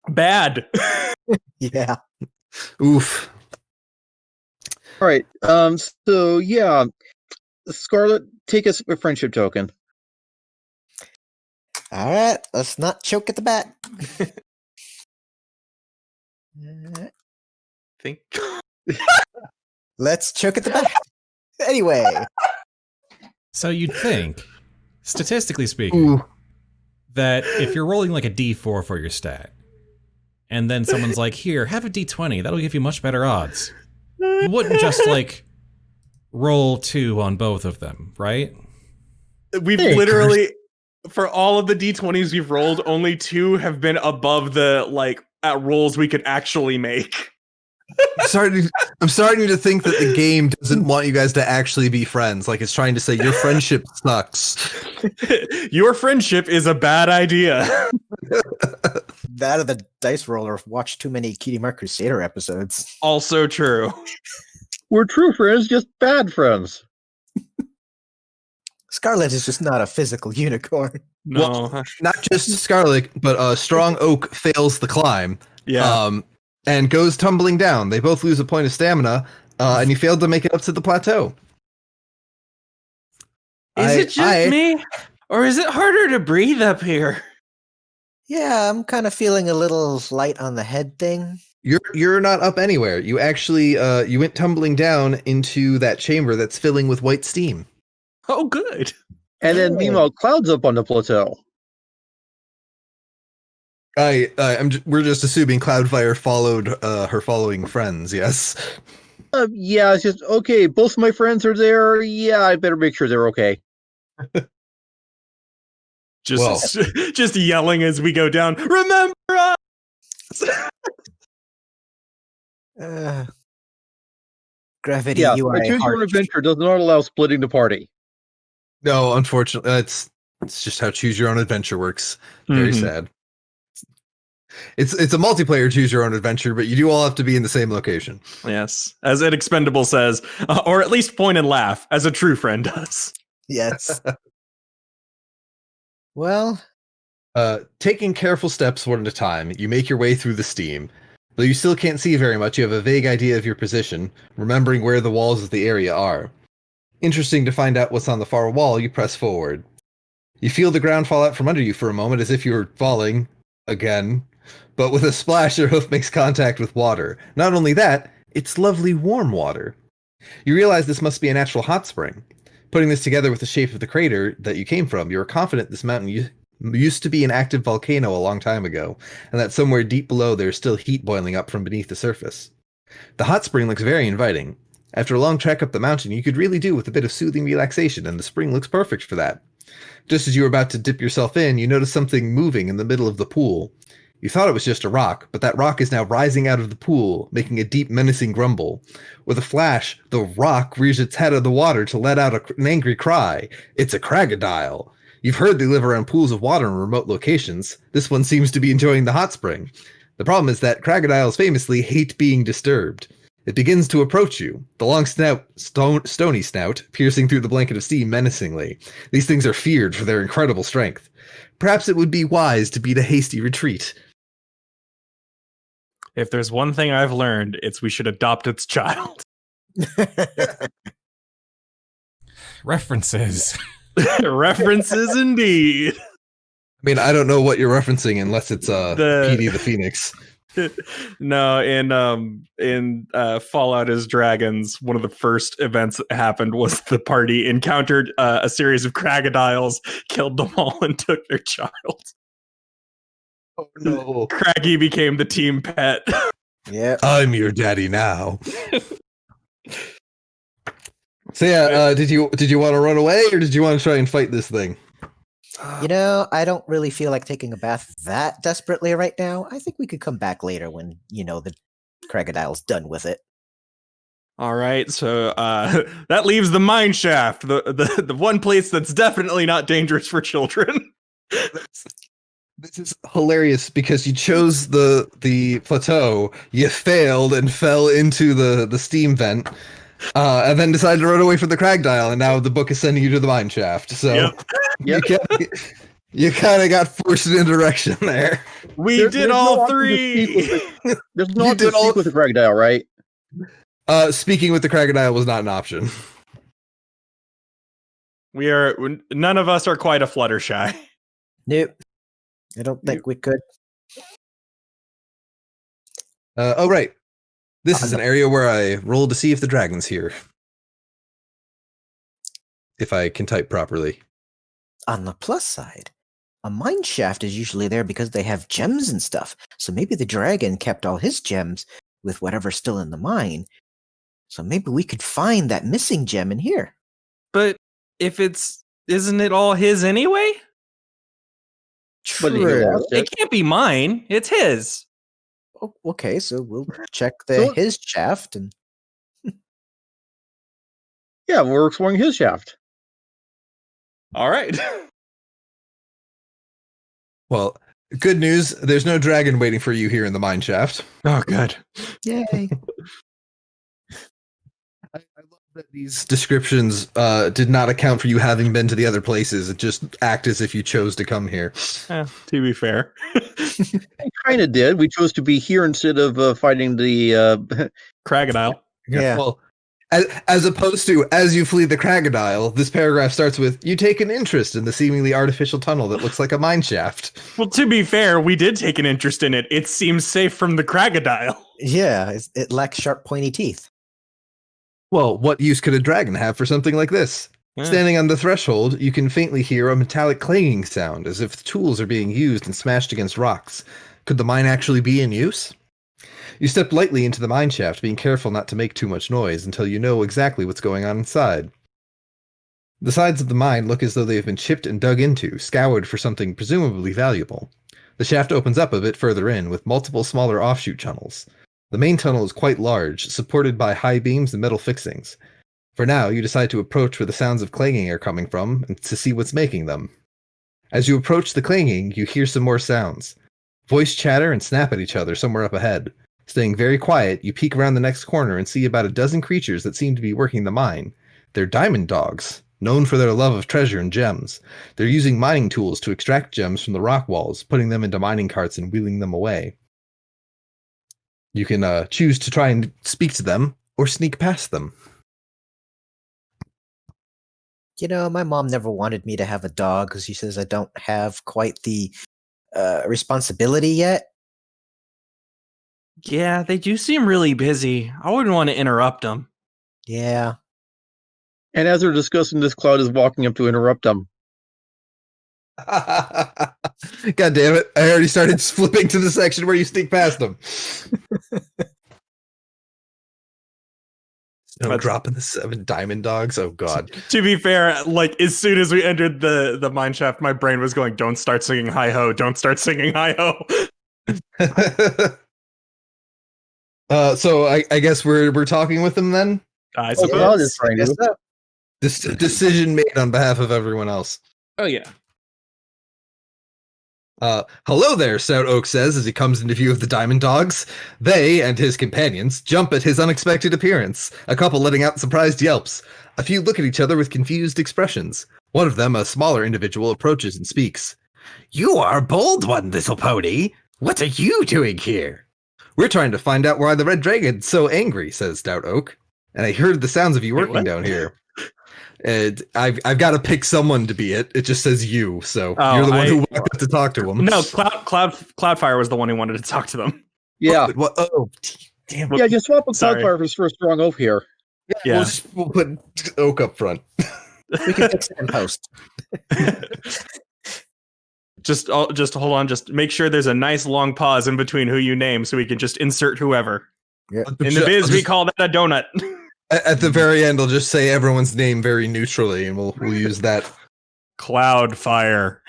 Bad. Yeah. Oof. All right. So yeah, Scarlet, take us a friendship token. All right. Let's not choke at the bat. Think. Let's choke at the bat. Anyway. So you'd think, statistically speaking, that if you're rolling like a D4 for your stat, and then someone's like, here, have a D20, that'll give you much better odds. You wouldn't just, like, roll 2 on both of them, right? We've literally, for all of the D20s we've rolled, only 2 have been above the, like, rolls we could actually make. I'm starting to think that the game doesn't want you guys to actually be friends. Like it's trying to say your friendship sucks. Your friendship is a bad idea. That or the dice roller watched too many Cutie Mark Crusader episodes. Also true. We're true friends, just bad friends. Scarlet is just not a physical unicorn. No. Well, not just Scarlet, but a strong oak fails the climb. Yeah. And goes tumbling down. They both lose a point of stamina, and you failed to make it up to the plateau. Is it just me? Or is it harder to breathe up here? Yeah, I'm kind of feeling a little light on the head thing. You're not up anywhere. You actually you went tumbling down into that chamber that's filling with white steam. Oh, good. And then meanwhile, Cloud's up on the plateau. We're just assuming Cloudfire followed her following friends. Yes. Yeah, it's just okay. Both my friends are there. Yeah, I better make sure they're okay. Just yelling as we go down. Remember us. Gravity, Yeah, you are a a choose your own heart. adventure does not allow splitting the party. No, unfortunately, it's just how choose your own adventure works. Very sad. It's a multiplayer choose your own adventure, but you do all have to be in the same location. Yes, as Ed Expendable says, or at least point and laugh, as a true friend does. Yes. Well, taking careful steps one at a time, you make your way through the steam. Though you still can't see very much, you have a vague idea of your position, remembering where the walls of the area are. Interesting to find out what's on the far wall, you press forward. You feel the ground fall out from under you for a moment as if you were falling again, but with a splash, your hoof makes contact with water. Not only that, it's lovely warm water. You realize this must be a natural hot spring. Putting this together with the shape of the crater that you came from, you are confident this mountain used to be an active volcano a long time ago, and that somewhere deep below there is still heat boiling up from beneath the surface. The hot spring looks very inviting. After a long trek up the mountain, you could really do with a bit of soothing relaxation, and the spring looks perfect for that. Just as you were about to dip yourself in, you notice something moving in the middle of the pool. You thought it was just a rock, but that rock is now rising out of the pool, making a deep, menacing grumble. With a flash, the rock rears its head out of the water to let out an angry cry. It's a crocodile. You've heard they live around pools of water in remote locations. This one seems to be enjoying the hot spring. The problem is that crocodiles famously hate being disturbed. It begins to approach you, the long stony snout piercing through the blanket of steam menacingly. These things are feared for their incredible strength. Perhaps it would be wise to beat a hasty retreat. If there's one thing I've learned, it's we should adopt its child. References. References indeed. I mean, I don't know what you're referencing unless it's Petey the Phoenix. No, in Fallout as Dragons, one of the first events that happened was the party encountered a series of crocodiles, killed them all, and took their child. Oh no! Craggy became the team pet. Yeah, I'm your daddy now. So yeah, did you want to run away, or did you want to try and fight this thing? You know, I don't really feel like taking a bath that desperately right now. I think we could come back later when, the crocodile's done with it. All right, so that leaves the mine shaft, the one place that's definitely not dangerous for children. This is hilarious because you chose the plateau, you failed and fell into the steam vent, and then decided to run away from the crocodile, and now the book is sending you to the mine shaft. So Yep. you kind of got forced in a direction there. There's did no all option to three. There's no option to speak with the crocodile, right? Speaking with the crocodile was not an option. None of us are quite a Fluttershy. Nope. I don't think we could. Oh, right. This is an area where I roll to see if the dragon's here. If I can type properly. On the plus side, a mine shaft is usually there because they have gems and stuff. So maybe the dragon kept all his gems with whatever's still in the mine. So maybe we could find that missing gem in here. But isn't it all his anyway? But he True. lost It can't be mine. It's his. Okay, so we'll check So- his shaft and Yeah, we're exploring his shaft. All right. Well, good news. There's no dragon waiting for you here in the mine shaft. Oh, good. yay. I love that these descriptions did not account for you having been to the other places. It just act as if you chose to come here. To be fair. I kind of did. We chose to be here instead of fighting the. Crocodile. Yeah. Well, as opposed to as you flee the crocodile, this paragraph starts with you take an interest in the seemingly artificial tunnel that looks like a mine shaft. Well, to be fair, we did take an interest in it. It seems safe from the crocodile. Yeah, it lacks sharp, pointy teeth. Well, what use could a dragon have for something like this? Yeah. Standing on the threshold, you can faintly hear a metallic clanging sound as if tools are being used and smashed against rocks. Could the mine actually be in use? You step lightly into the mine shaft, being careful not to make too much noise until you know exactly what's going on inside. The sides of the mine look as though they have been chipped and dug into, scoured for something presumably valuable. The shaft opens up a bit further in, with multiple smaller offshoot tunnels. The main tunnel is quite large, supported by high beams and metal fixings. For now, you decide to approach where the sounds of clanging are coming from, and to see what's making them. As you approach the clanging, you hear some more sounds. Voice chatter and snap at each other somewhere up ahead. Staying very quiet, you peek around the next corner and see about a dozen creatures that seem to be working the mine. They're diamond dogs, known for their love of treasure and gems. They're using mining tools to extract gems from the rock walls, putting them into mining carts and wheeling them away. You can choose to try and speak to them, or sneak past them. You know, my mom never wanted me to have a dog because she says I don't have quite the responsibility yet. Yeah, they do seem really busy. I wouldn't want to interrupt them. Yeah. And as they're discussing this, Cloud is walking up to interrupt them. God damn it. I already started flipping to the section where you sneak past them. No dropping the 7 diamond dogs. Oh, God. To be fair, like as soon as we entered the mine shaft, my brain was going, "Don't start singing hi ho! Don't start singing hi ho!" So I guess we're talking with them then. I Oh, Cloud is suppose. trying Guess to. so. This decision made on behalf of everyone else. Oh yeah. Hello there, Stout Oak says as he comes into view of the diamond dogs. They and his companions jump at his unexpected appearance, a couple letting out surprised yelps. A few look at each other with confused expressions. One of them, a smaller individual, approaches and speaks. You are a bold one, little pony. What are you doing here? We're trying to find out why the Red Dragon's so angry, says Stout Oak. And I heard the sounds of you Wait, working what? down here. And I've got to pick someone to be it. It just says you, so Oh, you're the one who walked up to talk to him. No, Cloudfire was the one who wanted to talk to them. Yeah. What? Oh, damn. Yeah, just swap with Sorry. Cloudfire for a strong oath here. Yeah. We'll put Oak up front. We can fix it in post. Just hold on. Just make sure there's a nice long pause in between who you name, so we can just insert whoever. Yeah. In the biz, we call that a donut. At the very end, I'll just say everyone's name very neutrally, and we'll use that. Cloudfire.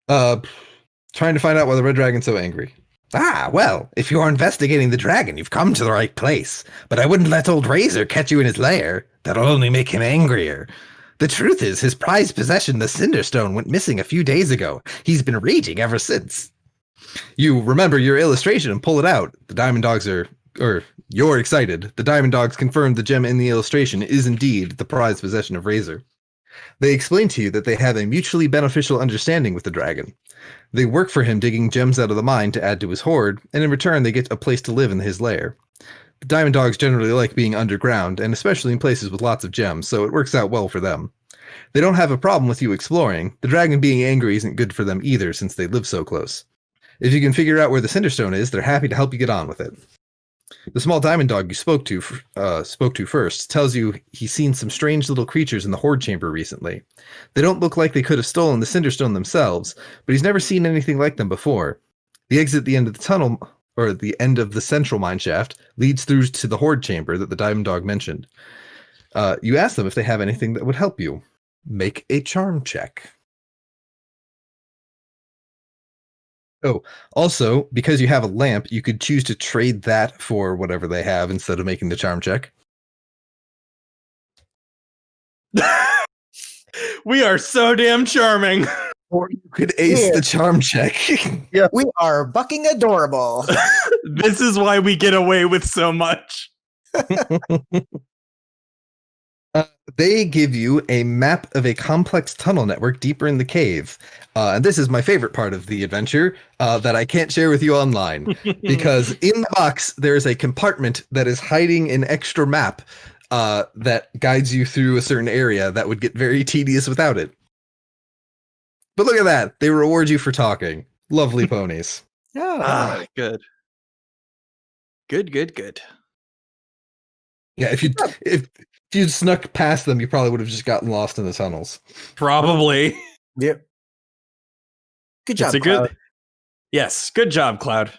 Trying to find out why the Red Dragon's so angry. Ah, well, if you're investigating the dragon, you've come to the right place. But I wouldn't let old Razor catch you in his lair. That'll only make him angrier. The truth is, his prized possession, the Cinderstone, went missing a few days ago. He's been raging ever since. You remember your illustration and pull it out. The diamond dogs you're excited. The diamond dogs confirmed the gem in the illustration is indeed the prized possession of Razor. They explain to you that they have a mutually beneficial understanding with the dragon. They work for him digging gems out of the mine to add to his hoard, and in return they get a place to live in his lair. The diamond dogs generally like being underground, and especially in places with lots of gems, so it works out well for them. They don't have a problem with you exploring. The dragon being angry isn't good for them either, since they live so close. If you can figure out where the Cinderstone is, they're happy to help you get on with it. The small diamond dog you spoke to first tells you he's seen some strange little creatures in the Horde chamber recently. They don't look like they could have stolen the Cinderstone themselves, but he's never seen anything like them before. The exit at the end of the tunnel, or the end of the central mine shaft, leads through to the Horde chamber that the diamond dog mentioned. You ask them if they have anything that would help you. Make a charm check. Oh, also, because you have a lamp, you could choose to trade that for whatever they have instead of making the charm check. We are so damn charming. Or you could ace Yeah. the charm check. We are bucking adorable. This is why we get away with so much. They give you a map of a complex tunnel network deeper in the cave. And this is my favorite part of the adventure that I can't share with you online. Because in the box, there is a compartment that is hiding an extra map that guides you through a certain area that would get very tedious without it. But look at that. They reward you for talking. Lovely ponies. Oh, Good. Good. Yeah, if you'd snuck past them, you probably would have just gotten lost in the tunnels. Probably. yep. Good job, It's a Cloud. good. Yes, good job, Cloud.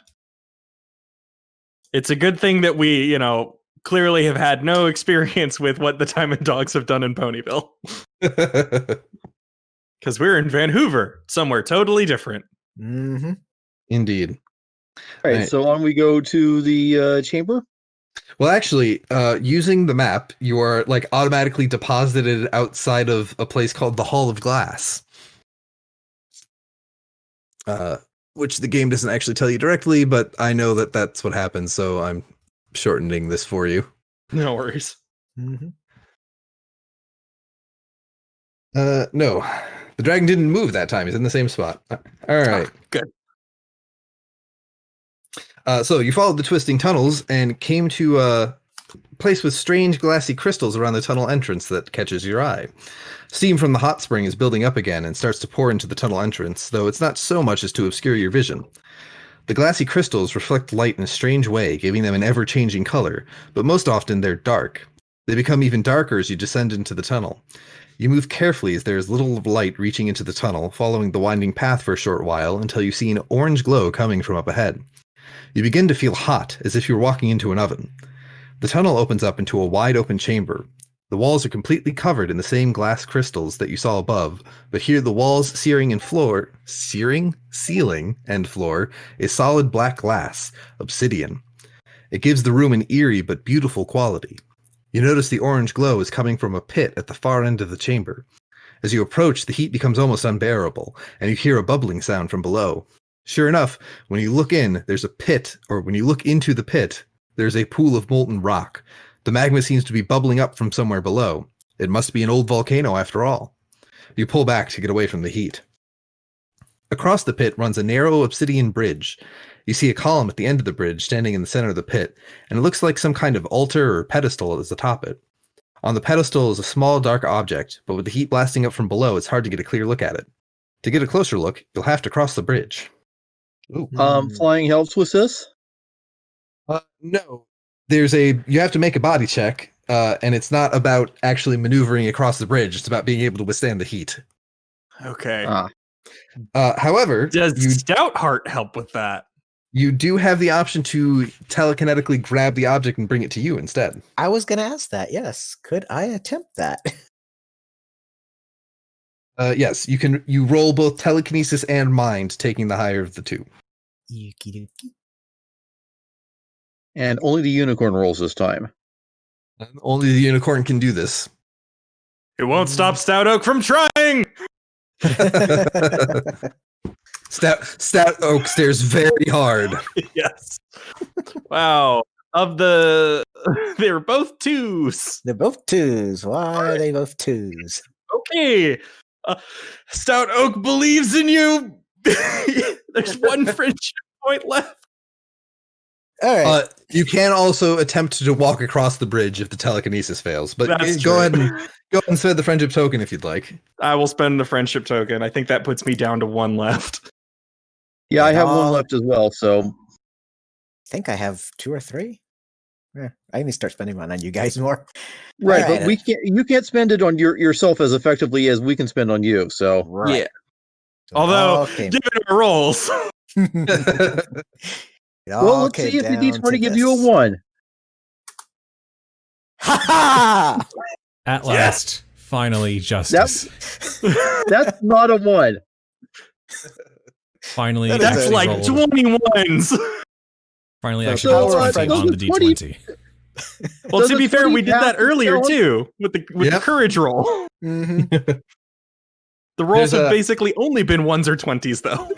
It's a good thing that we, clearly have had no experience with what the Diamond Dogs have done in Ponyville. Because we're in Vanhoover, somewhere totally different. Mm-hmm. Indeed. All right, Right. so on we go to the chamber. Well, actually, using the map, you are automatically deposited outside of a place called the Hall of Glass, which the game doesn't actually tell you directly, but I know that that's what happens, so I'm shortening this for you. No worries. Mm-hmm. No, the dragon didn't move that time. He's in the same spot. All right. Good. So you followed the twisting tunnels and came to a place with strange glassy crystals around the tunnel entrance that catches your eye. Steam from the hot spring is building up again and starts to pour into the tunnel entrance, though it's not so much as to obscure your vision. The glassy crystals reflect light in a strange way, giving them an ever-changing color, but most often they're dark. They become even darker as you descend into the tunnel. You move carefully as there is little light reaching into the tunnel, following the winding path for a short while until you see an orange glow coming from up ahead. You begin to feel hot, as if you're walking into an oven. The tunnel opens up into a wide-open chamber. The walls are completely covered in the same glass crystals that you saw above, but here the walls, ceiling, and floor is solid black glass, obsidian. It gives the room an eerie but beautiful quality. You notice the orange glow is coming from a pit at the far end of the chamber. As you approach, the heat becomes almost unbearable, and you hear a bubbling sound from below. Sure enough, when you look into the pit, there's a pool of molten rock. The magma seems to be bubbling up from somewhere below. It must be an old volcano after all. You pull back to get away from the heat. Across the pit runs a narrow obsidian bridge. You see a column at the end of the bridge standing in the center of the pit, and it looks like some kind of altar or pedestal is atop it. On the pedestal is a small dark object, but with the heat blasting up from below, it's hard to get a clear look at it. To get a closer look, you'll have to cross the bridge. Ooh. Flying helps with this. No. You have to make a body check, and it's not about actually maneuvering across the bridge. It's about being able to withstand the heat. Okay. However, Does Stoutheart help with that? you do have the option to telekinetically grab the object and bring it to you instead. I was going to ask that. Yes. Could I attempt that? Yes, you can. You roll both telekinesis and mind, taking the higher of the two. Yuki-doki. And only the unicorn rolls this time. And only the unicorn can do this. It won't stop Stout Oak from trying. Stout Oak stares very hard. Yes. Wow. They're both twos. They're both twos. Why are they both twos? Okay. Stout Oak believes in you. There's one friendship point left. All right. You can also attempt to walk across the bridge if the telekinesis fails, but That's go true. ahead and spend the friendship token if you'd like. I will spend the friendship token. I think that puts me down to one left. Yeah, I have one Oh. left as well. So I think I have 2 or 3. Yeah, I need to start spending mine on you guys more. right, All but you can't spend it on yourself as effectively as we can spend on you. So Right. Yeah. Although, Okay. given our rolls, well, let's see if the D20 gives you a 1. Ha ha! At last, finally, justice. That's not a 1. Finally, That is That's actually like rolled. 21s. Finally, So actually power rolled of 20 on the those 20 D20. Well, Does to a be fair, 20 we did that pass the earlier challenge? too with the Yep. courage roll. Mm-hmm. The rolls There's have a- basically only been 1s or 20s, though.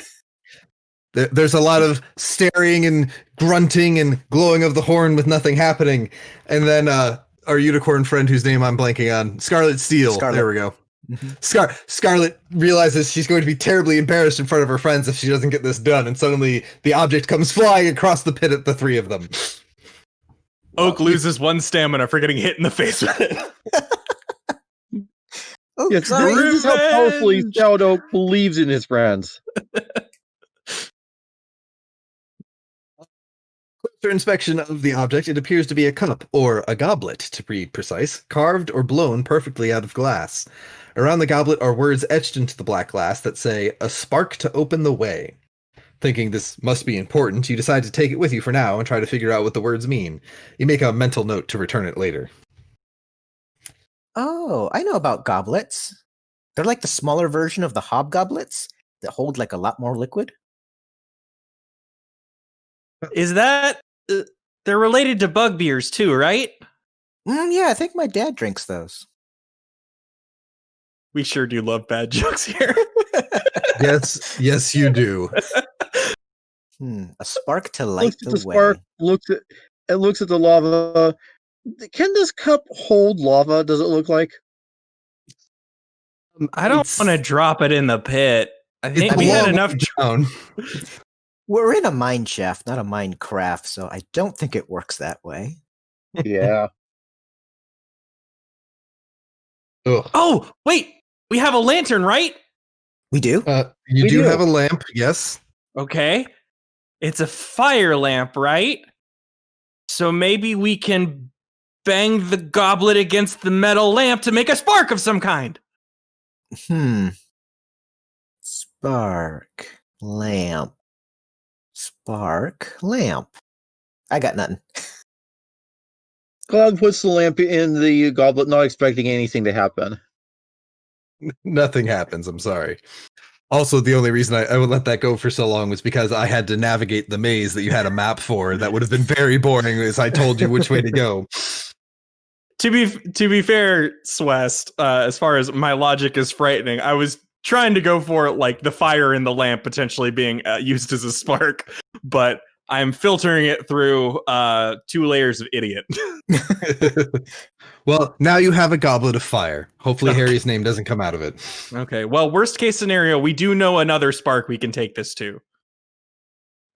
There's a lot of staring and grunting and glowing of the horn with nothing happening. And then our unicorn friend whose name I'm blanking on, Scarlet Steel. Scarlet. There we go. Mm-hmm. Scarlet realizes she's going to be terribly embarrassed in front of her friends if she doesn't get this done. And suddenly the object comes flying across the pit at the three of them. Oak loses 1 stamina for getting hit in the face with it. Oh, Yes, sorry. this is how powerfully Revenge! Stout Oak believes in his friends. Closer inspection of the object, it appears to be a cup, or a goblet, to be precise, carved or blown perfectly out of glass. Around the goblet are words etched into the black glass that say, "A spark to open the way." Thinking this must be important, you decide to take it with you for now and try to figure out what the words mean. You make a mental note to return it later. Oh, I know about goblets. They're like the smaller version of the hobgoblets that hold like a lot more liquid. Is that... they're related to bugbears too, right? Yeah, I think my dad drinks those. We sure do love bad jokes here. Yes, you do. A spark to light Looks at the the way. spark, looks at the lava. Can this cup hold lava, does it look like? I don't want to drop it in the pit. I think we had enough... Down. We're in a mine shaft, not a Minecraft, so I don't think it works that way. Yeah. Ugh. Oh, wait! We have a lantern, right? We do? You We do do. have a lamp, yes. Okay. It's a fire lamp, right? So maybe we can bang the goblet against the metal lamp to make a spark of some kind. Spark, lamp. Spark, lamp. I got nothing. Cloud puts the lamp in the goblet, not expecting anything to happen. Nothing happens, I'm sorry. Also, the only reason I would let that go for so long was because I had to navigate the maze that you had a map for. That would have been very boring as I told you which way to go. To be fair, Swest, as far as my logic is frightening, I was trying to go for like the fire in the lamp potentially being used as a spark, but I'm filtering it through 2 layers of idiot. Well, now you have a goblet of fire. Hopefully Harry's name doesn't come out of it. Okay, well, worst case scenario, we do know another spark we can take this to.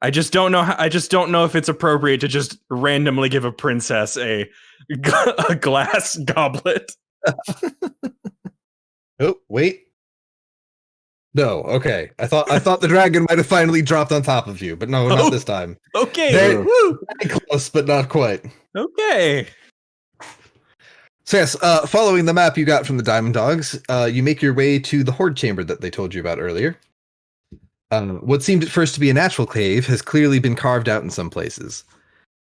I just don't know. I just don't know if it's appropriate to just randomly give a princess a glass goblet. Oh, wait. No, okay. I thought the dragon might have finally dropped on top of you, but no, not this time. Okay, Very- woo. Very close, but not quite. Okay. So yes, following the map you got from the Diamond Dogs, you make your way to the Horde chamber that they told you about earlier. What seemed at first to be a natural cave has clearly been carved out in some places.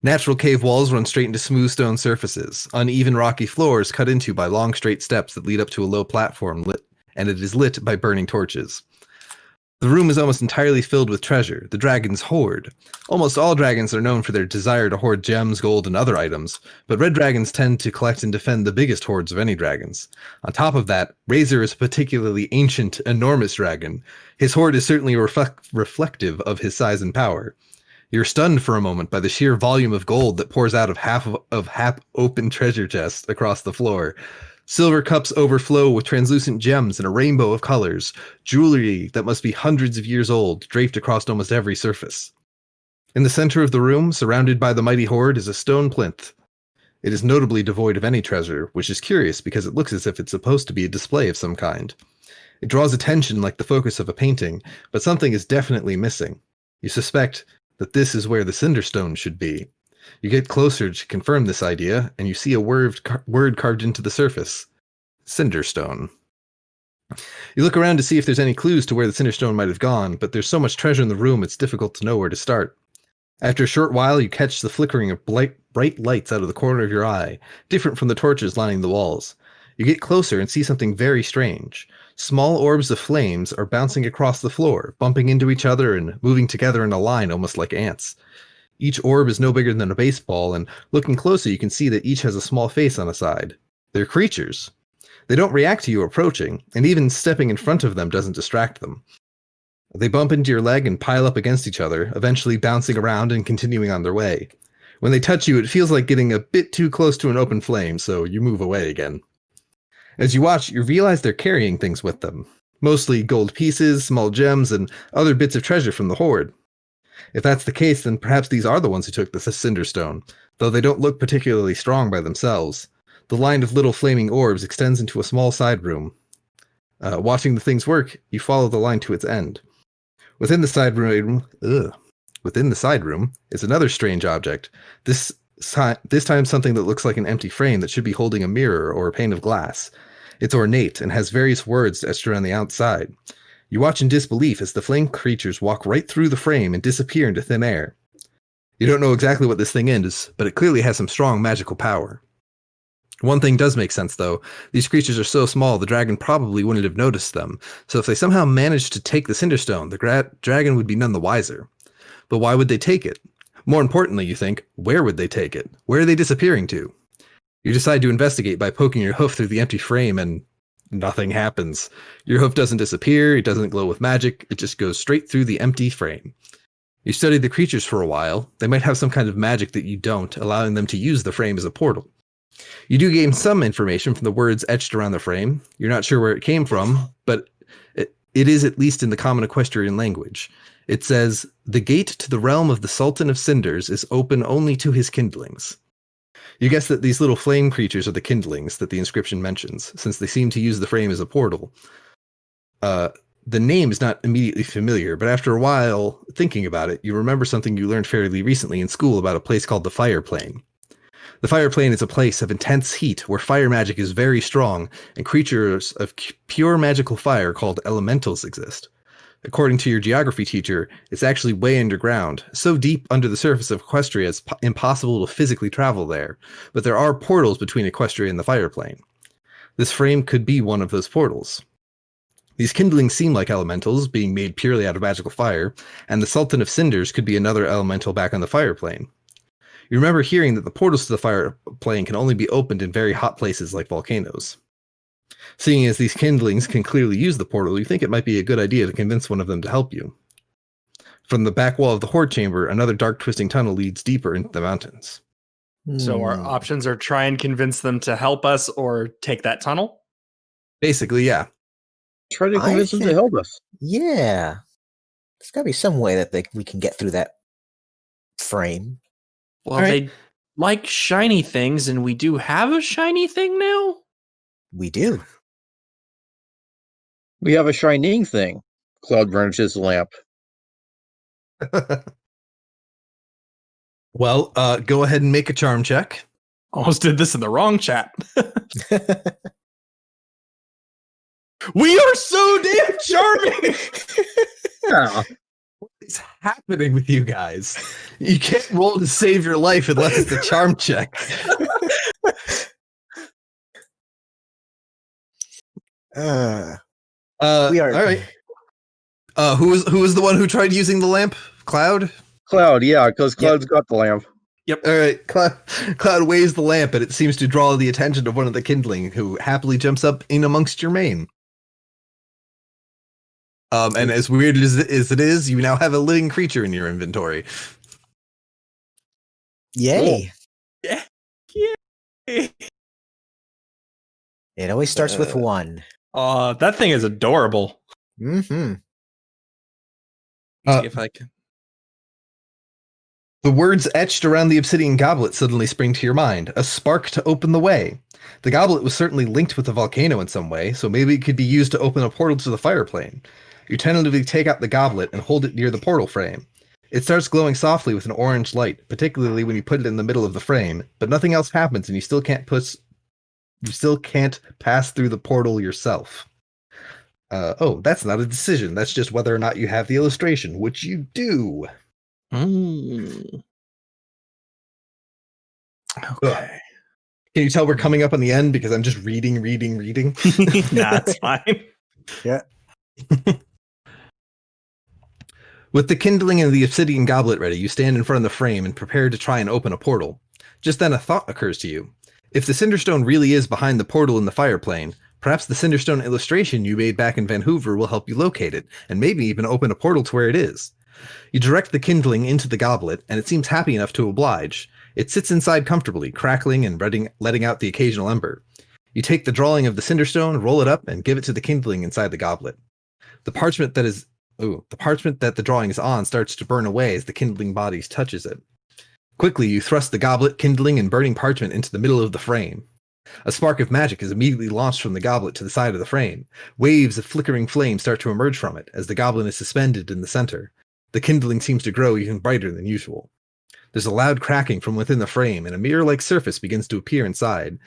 Natural cave walls run straight into smooth stone surfaces, uneven rocky floors cut into by long straight steps that lead up to a low platform and it is lit by burning torches. The room is almost entirely filled with treasure, the dragon's hoard. Almost all dragons are known for their desire to hoard gems, gold, and other items, but red dragons tend to collect and defend the biggest hoards of any dragons. On top of that, Razor is a particularly ancient, enormous dragon. His hoard is certainly reflective of his size and power. You're stunned for a moment by the sheer volume of gold that pours out of half-open treasure chests across the floor. Silver cups overflow with translucent gems in a rainbow of colors, jewelry that must be hundreds of years old, draped across almost every surface. In the center of the room, surrounded by the mighty hoard, is a stone plinth. It is notably devoid of any treasure, which is curious because it looks as if it's supposed to be a display of some kind. It draws attention like the focus of a painting, but something is definitely missing. You suspect that this is where the Cinderstone should be. You get closer to confirm this idea, and you see a word carved into the surface. Cinderstone. You look around to see if there's any clues to where the Cinderstone might have gone, but there's so much treasure in the room it's difficult to know where to start. After a short while, you catch the flickering of bright lights out of the corner of your eye, different from the torches lining the walls. You get closer and see something very strange. Small orbs of flames are bouncing across the floor, bumping into each other and moving together in a line almost like ants. Each orb is no bigger than a baseball, and looking closer you can see that each has a small face on a side. They're creatures. They don't react to you approaching, and even stepping in front of them doesn't distract them. They bump into your leg and pile up against each other, eventually bouncing around and continuing on their way. When they touch you, it feels like getting a bit too close to an open flame, so you move away again. As you watch, you realize they're carrying things with them. Mostly gold pieces, small gems, and other bits of treasure from the Horde. If that's the case, then perhaps these are the ones who took the Cinder Stone, though they don't look particularly strong by themselves. The line of little flaming orbs extends into a small side room. Watching the things work, you follow the line to its end. Within the side room is another strange object. This time something that looks like an empty frame that should be holding a mirror or a pane of glass. It's ornate and has various words etched around the outside. You watch in disbelief as the flame creatures walk right through the frame and disappear into thin air. You don't know exactly what this thing is, but it clearly has some strong magical power. One thing does make sense, though. These creatures are so small, the dragon probably wouldn't have noticed them. So if they somehow managed to take the Cinderstone, the dragon would be none the wiser. But why would they take it? More importantly, you think, where would they take it? Where are they disappearing to? You decide to investigate by poking your hoof through the empty frame, and nothing happens. Your hoof doesn't disappear, it doesn't glow with magic, it just goes straight through the empty frame. You study the creatures for a while. They might have some kind of magic that you don't, allowing them to use the frame as a portal. You do gain some information from the words etched around the frame. You're not sure where it came from, but it is at least in the common Equestrian language. It says, "The gate to the realm of the Sultan of Cinders is open only to his kindlings." You guess that these little flame creatures are the kindlings that the inscription mentions, since they seem to use the frame as a portal. The name is not immediately familiar, but after a while thinking about it, you remember something you learned fairly recently in school about a place called the Fire Plane. The Fire Plane is a place of intense heat where fire magic is very strong, and creatures of pure magical fire called elementals exist. According to your geography teacher, it's actually way underground, so deep under the surface of Equestria it's impossible to physically travel there, but there are portals between Equestria and the Fire Plane. This frame could be one of those portals. These kindlings seem like elementals, being made purely out of magical fire, and the Sultan of Cinders could be another elemental back on the Fire Plane. You remember hearing that the portals to the Fire Plane can only be opened in very hot places like volcanoes. Seeing as these kindlings can clearly use the portal, you think it might be a good idea to convince one of them to help you. From the back wall of the Horde chamber, another dark twisting tunnel leads deeper into the mountains. So our options are try and convince them to help us or take that tunnel? Basically, yeah. Try to convince them to help us. Yeah. There's got to be some way that we can get through that frame. Well, they like shiny things, and we do have a shiny thing now? We do. We have a shining thing. Cloud burnishes the lamp. Well, go ahead and make a charm check. Almost did this in the wrong chat. We are so damn charming! Yeah. What is happening with you guys? You can't roll to save your life unless it's a charm check. We are all right. Who was the one who tried using the lamp? Cloud? Cloud, yeah, because Cloud's got the lamp. Yep. All right. Cloud waves the lamp, and it seems to draw the attention of one of the kindling, who happily jumps up in amongst your mane. And as weird as it is, you now have a living creature in your inventory. Yay. Yeah. It always starts with one. That thing is adorable. Mm-hmm. See if I can. The words etched around the obsidian goblet suddenly spring to your mind. A spark to open the way. The goblet was certainly linked with the volcano in some way, so maybe it could be used to open a portal to the Fire Plane. You tentatively take out the goblet and hold it near the portal frame. It starts glowing softly with an orange light, particularly when you put it in the middle of the frame, but nothing else happens and you still can't pass through the portal yourself. That's not a decision. That's just whether or not you have the illustration, which you do. Okay. Ugh. Can you tell we're coming up on the end because I'm just reading? Nah, it's fine. Yeah. With the kindling and the obsidian goblet ready, you stand in front of the frame and prepare to try and open a portal. Just then a thought occurs to you. If the Cinderstone really is behind the portal in the fire plane, perhaps the Cinderstone illustration you made back in Vanhoover will help you locate it, and maybe even open a portal to where it is. You direct the kindling into the goblet, and it seems happy enough to oblige. It sits inside comfortably, crackling and letting out the occasional ember. You take the drawing of the Cinderstone, roll it up, and give it to the kindling inside the goblet. The parchment that the drawing is on starts to burn away as the kindling body touches it. Quickly, you thrust the goblet, kindling, and burning parchment into the middle of the frame. A spark of magic is immediately launched from the goblet to the side of the frame. Waves of flickering flame start to emerge from it as the goblin is suspended in the center. The kindling seems to grow even brighter than usual. There's a loud cracking from within the frame, and a mirror-like surface begins to appear inside.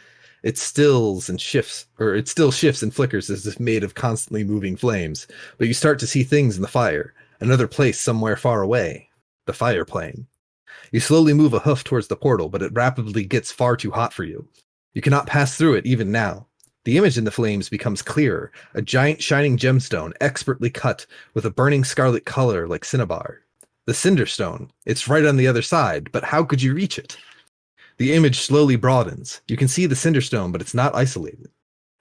It still shifts and flickers as if made of constantly moving flames, but you start to see things in the fire, another place somewhere far away, the fire plane. You slowly move a hoof towards the portal, but it rapidly gets far too hot for you. You cannot pass through it even now. The image in the flames becomes clearer, a giant shining gemstone, expertly cut, with a burning scarlet color like cinnabar. The Cinderstone. It's right on the other side, but how could you reach it? The image slowly broadens. You can see the Cinderstone, but it's not isolated.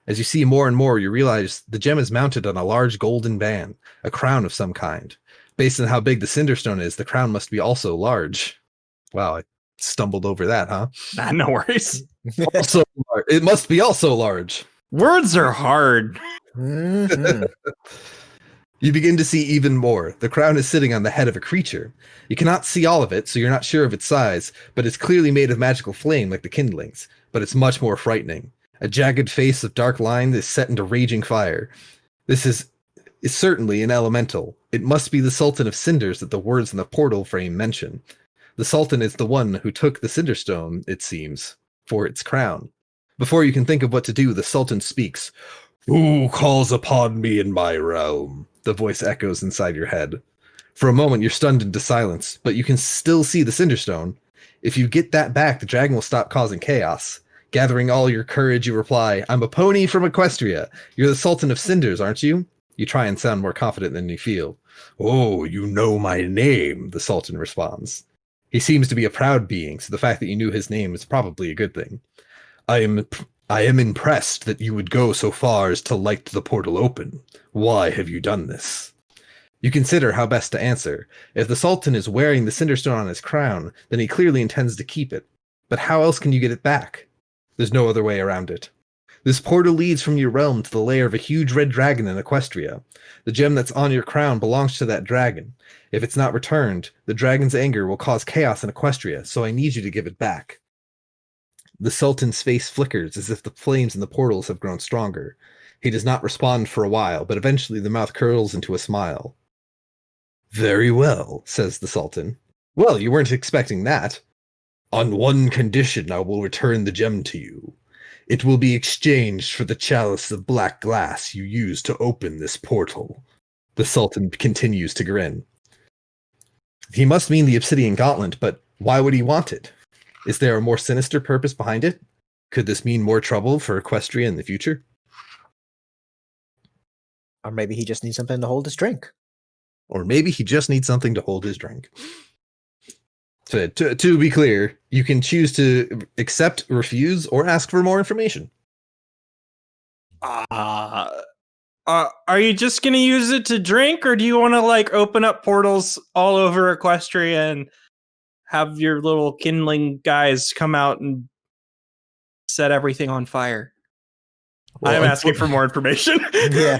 As you see more and more, you realize the gem is mounted on a large golden band, a crown of some kind. Based on how big the Cinderstone is, the crown must be also large. Wow, I stumbled over that, huh? Nah, no worries. Also, it must be also large. Words are hard. Mhm. You begin to see even more. The crown is sitting on the head of a creature. You cannot see all of it, so you're not sure of its size, but it's clearly made of magical flame like the kindlings, but it's much more frightening. A jagged face of dark line is set into raging fire. This is certainly an elemental. It must be the Sultan of Cinders that the words in the portal frame mention. The Sultan is the one who took the Cinderstone, it seems, for its crown. Before you can think of what to do, the Sultan speaks. "Who calls upon me in my realm?" The voice echoes inside your head. For a moment, you're stunned into silence, but you can still see the Cinderstone. If you get that back, the dragon will stop causing chaos. Gathering all your courage, you reply, "I'm a pony from Equestria. You're the Sultan of Cinders, aren't you?" You try and sound more confident than you feel. "Oh, you know my name," the Sultan responds. He seems to be a proud being, so the fact that you knew his name is probably a good thing. I am impressed that you would go so far as to light the portal open. Why have you done this?" You consider how best to answer. If the Sultan is wearing the Cinderstone on his crown, then he clearly intends to keep it. But how else can you get it back? There's no other way around it. This portal leads from your realm to the lair of a huge red dragon in Equestria. The gem that's on your crown belongs to that dragon. If it's not returned, the dragon's anger will cause chaos in Equestria, so I need you to give it back. The Sultan's face flickers as if the flames in the portals have grown stronger. He does not respond for a while, but eventually the mouth curls into a smile. "Very well," says the Sultan. "Well, you weren't expecting that. On one condition, I will return the gem to you. It will be exchanged for the chalice of black glass you used to open this portal." The Sultan continues to grin. He must mean the obsidian gauntlet, but why would he want it? Is there a more sinister purpose behind it? Could this mean more trouble for Equestria in the future? Or maybe he just needs something to hold his drink. Or maybe he just needs something to hold his drink. So to be clear, you can choose to accept, refuse, or ask for more information. Are you just gonna use it to drink, or do you want to like open up portals all over Equestria and have your little kindling guys come out and set everything on fire? Well, I'm asking for more information. Yeah.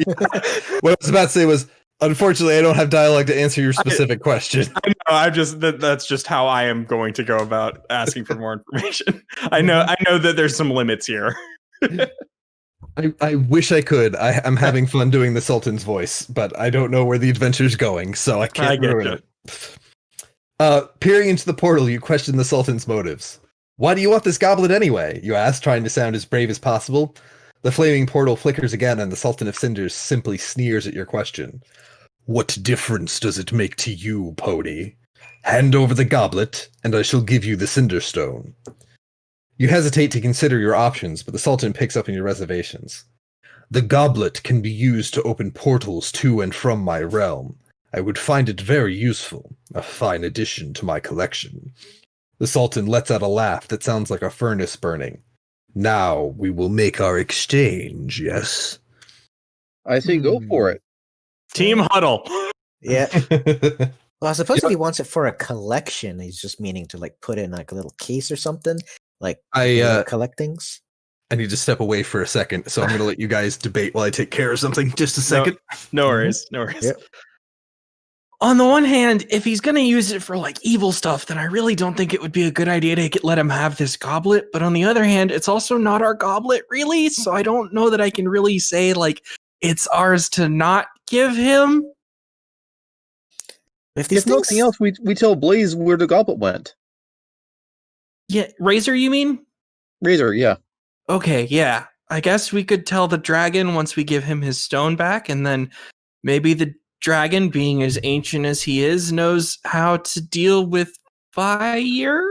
What I was about to say was, unfortunately, I don't have dialogue to answer your specific question. I know. That's just how I am going to go about asking for more information. I know that there's some limits here. I wish I could. I'm having fun doing the Sultan's voice, but I don't know where the adventure's going, so I can't ruin it. Peering into the portal, you question the Sultan's motives. "Why do you want this goblet anyway?" you ask, trying to sound as brave as possible. The flaming portal flickers again, and the Sultan of Cinders simply sneers at your question. "What difference does it make to you, pony? Hand over the goblet, and I shall give you the Cinderstone." You hesitate to consider your options, but the Sultan picks up on your reservations. The goblet can be used to open portals to and from my realm. I would find it very useful, a fine addition to my collection. The Sultan lets out a laugh that sounds like a furnace burning. Now we will make our exchange, yes? I say go for it. Team huddle. Yeah. Well, I suppose if he wants it for a collection, he's just meaning to like put in like a little case or something, like collect things. I need to step away for a second, so I'm going to let you guys debate while I take care of something. Just a second. No worries. No worries. Yep. On the one hand, if he's going to use it for like evil stuff, then I really don't think it would be a good idea to let him have this goblet. But on the other hand, it's also not our goblet, really. So I don't know that I can really say like it's ours to not give him. If nothing else, we tell Blaze where the goblet went. Yeah, Razor, you mean? Razor, yeah. Okay, yeah. I guess we could tell the dragon once we give him his stone back, and then maybe the dragon, being as ancient as he is, knows how to deal with fire?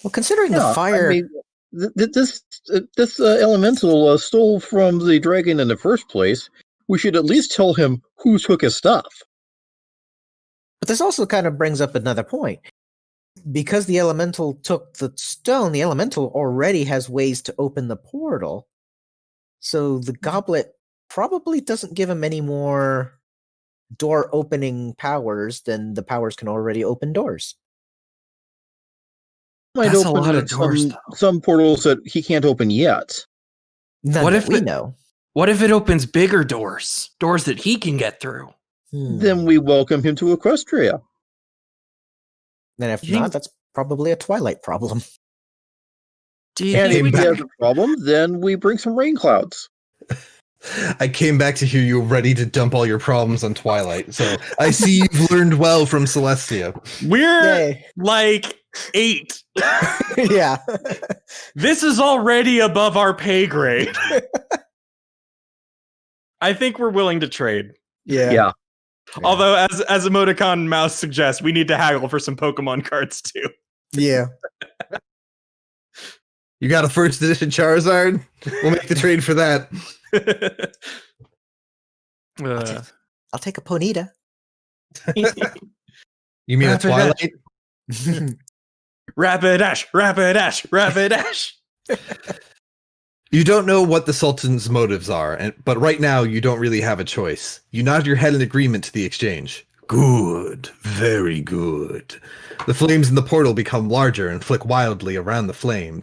Well, considering the fire... I mean, this elemental stole from the dragon in the first place. We should at least tell him who took his stuff. But this also kind of brings up another point. Because the elemental took the stone, the elemental already has ways to open the portal. So the goblet probably doesn't give him any more door opening powers than the powers can already open doors. Might That's open a lot of doors, some portals that he can't open yet. None What that if we know? What if it opens bigger doors? Doors that he can get through? Then we welcome him to Equestria. Then if not, that's probably a Twilight problem. Do you And if think we we have a problem, then we bring some rain clouds. I came back to hear you ready to dump all your problems on Twilight, so I see you've learned well from Celestia. We're like 8. Yeah. This is already above our pay grade. I think we're willing to trade. Yeah. Although, as Emoticon Mouse suggests, we need to haggle for some Pokemon cards too. Yeah. You got a first edition Charizard? We'll make the trade for that. I'll take a Ponyta. You mean a Rapid Twilight? Rapidash, Rapidash, Rapidash. You don't know what the Sultan's motives are, but right now you don't really have a choice. You nod your head in agreement to the exchange. Good. Very good. The flames in the portal become larger and flick wildly around the frame.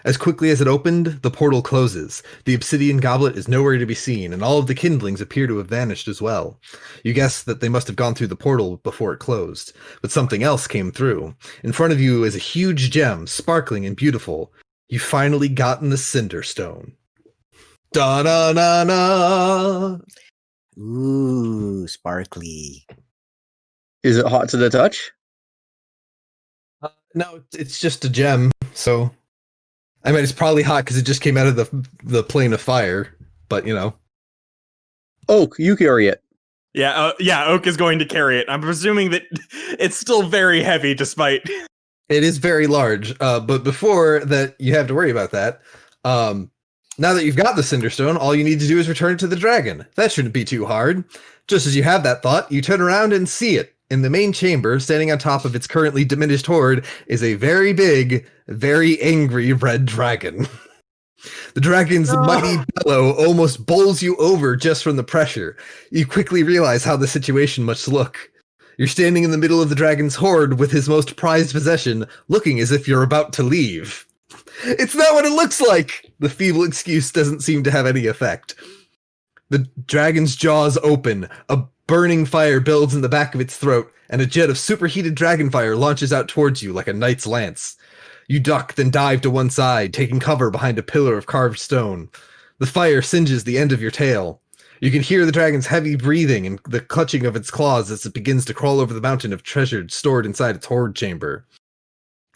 As quickly as it opened, the portal closes. The obsidian goblet is nowhere to be seen, and all of the kindlings appear to have vanished as well. You guess that they must have gone through the portal before it closed, but something else came through. In front of you is a huge gem, sparkling and beautiful. You've finally gotten the Cinder Stone. Da-da-na-na! Ooh, sparkly. Is it hot to the touch? No, it's just a gem, so... I mean, it's probably hot because it just came out of the plane of fire, but, you know. Oak, you carry it. Yeah, Oak is going to carry it. I'm presuming that it's still very heavy despite... It is very large, but before that you have to worry about that, now that you've got the Cinderstone, all you need to do is return it to the dragon. That shouldn't be too hard. Just as you have that thought, you turn around and see it. In the main chamber, standing on top of its currently diminished horde, is a very big, very angry red dragon. The dragon's mighty bellow almost bowls you over just from the pressure. You quickly realize how the situation must look. You're standing in the middle of the dragon's horde with his most prized possession, looking as if you're about to leave. It's not what it looks like! The feeble excuse doesn't seem to have any effect. The dragon's jaws open, a burning fire builds in the back of its throat, and a jet of superheated dragon fire launches out towards you like a knight's lance. You duck, then dive to one side, taking cover behind a pillar of carved stone. The fire singes the end of your tail. You can hear the dragon's heavy breathing and the clutching of its claws as it begins to crawl over the mountain of treasure stored inside its horde chamber.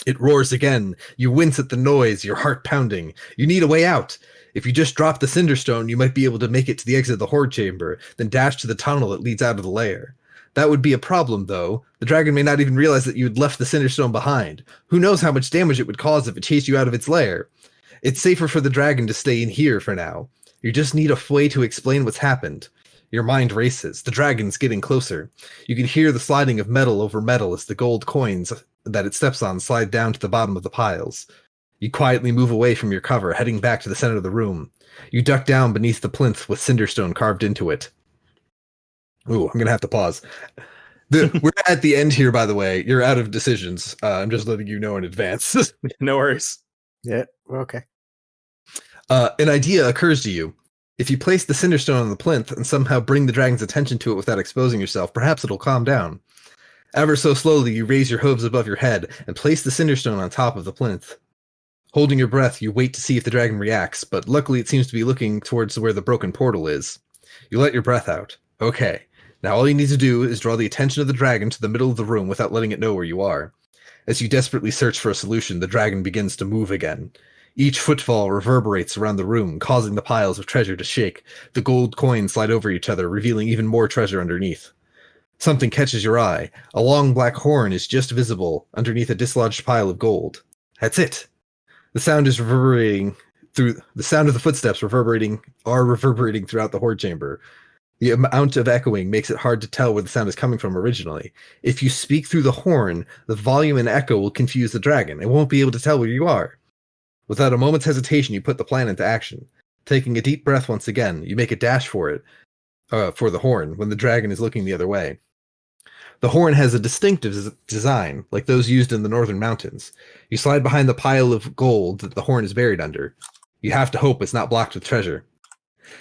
It roars again. You wince at the noise, your heart pounding. You need a way out. If you just drop the Cinderstone, you might be able to make it to the exit of the horde chamber, then dash to the tunnel that leads out of the lair. That would be a problem, though. The dragon may not even realize that you had left the Cinderstone behind. Who knows how much damage it would cause if it chased you out of its lair? It's safer for the dragon to stay in here for now. You just need a way to explain what's happened. Your mind races. The dragon's getting closer. You can hear the sliding of metal over metal as the gold coins that it steps on slide down to the bottom of the piles. You quietly move away from your cover, heading back to the center of the room. You duck down beneath the plinth with Cinderstone carved into it. Ooh, I'm going to have to pause. We're at the end here, by the way. You're out of decisions. I'm just letting you know in advance. No worries. Yeah, we're okay. An idea occurs to you. If you place the Cinderstone on the plinth and somehow bring the dragon's attention to it without exposing yourself, perhaps it'll calm down. Ever so slowly, you raise your hooves above your head and place the Cinderstone on top of the plinth. Holding your breath, you wait to see if the dragon reacts, but luckily it seems to be looking towards where the broken portal is. You let your breath out. Okay. Now all you need to do is draw the attention of the dragon to the middle of the room without letting it know where you are. As you desperately search for a solution, the dragon begins to move again. Each footfall reverberates around the room, causing the piles of treasure to shake. The gold coins slide over each other, revealing even more treasure underneath. Something catches your eye. A long black horn is just visible underneath a dislodged pile of gold. That's it. The sound is reverberating through the sound of the footsteps reverberating throughout the Horde chamber. The amount of echoing makes it hard to tell where the sound is coming from originally. If you speak through the horn, the volume and echo will confuse the dragon. It won't be able to tell where you are. Without a moment's hesitation, you put the plan into action. Taking a deep breath once again, you make a dash for the horn, when the dragon is looking the other way. The horn has a distinctive design, like those used in the northern mountains. You slide behind the pile of gold that the horn is buried under. You have to hope it's not blocked with treasure.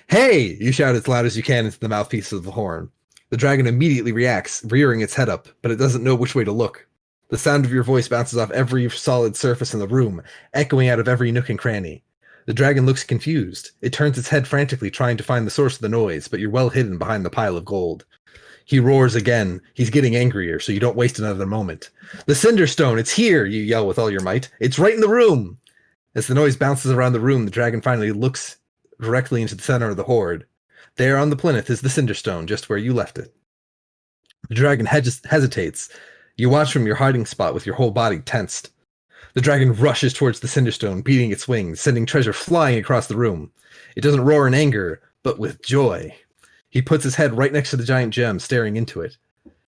Hey! You shout as loud as you can into the mouthpiece of the horn. The dragon immediately reacts, rearing its head up, but it doesn't know which way to look. The sound of your voice bounces off every solid surface in the room, echoing out of every nook and cranny. The dragon looks confused. It turns its head frantically, trying to find the source of the noise, but you're well hidden behind the pile of gold. He roars again. He's getting angrier, so you don't waste another moment. The Cinder Stone, it's here, you yell with all your might. It's right in the room! As the noise bounces around the room, the dragon finally looks directly into the center of the Horde. There on the plinth is the Cinder Stone, just where you left it. The dragon hesitates. You watch from your hiding spot with your whole body tensed. The dragon rushes towards the Cinderstone, beating its wings, sending treasure flying across the room. It doesn't roar in anger, but with joy. He puts his head right next to the giant gem, staring into it.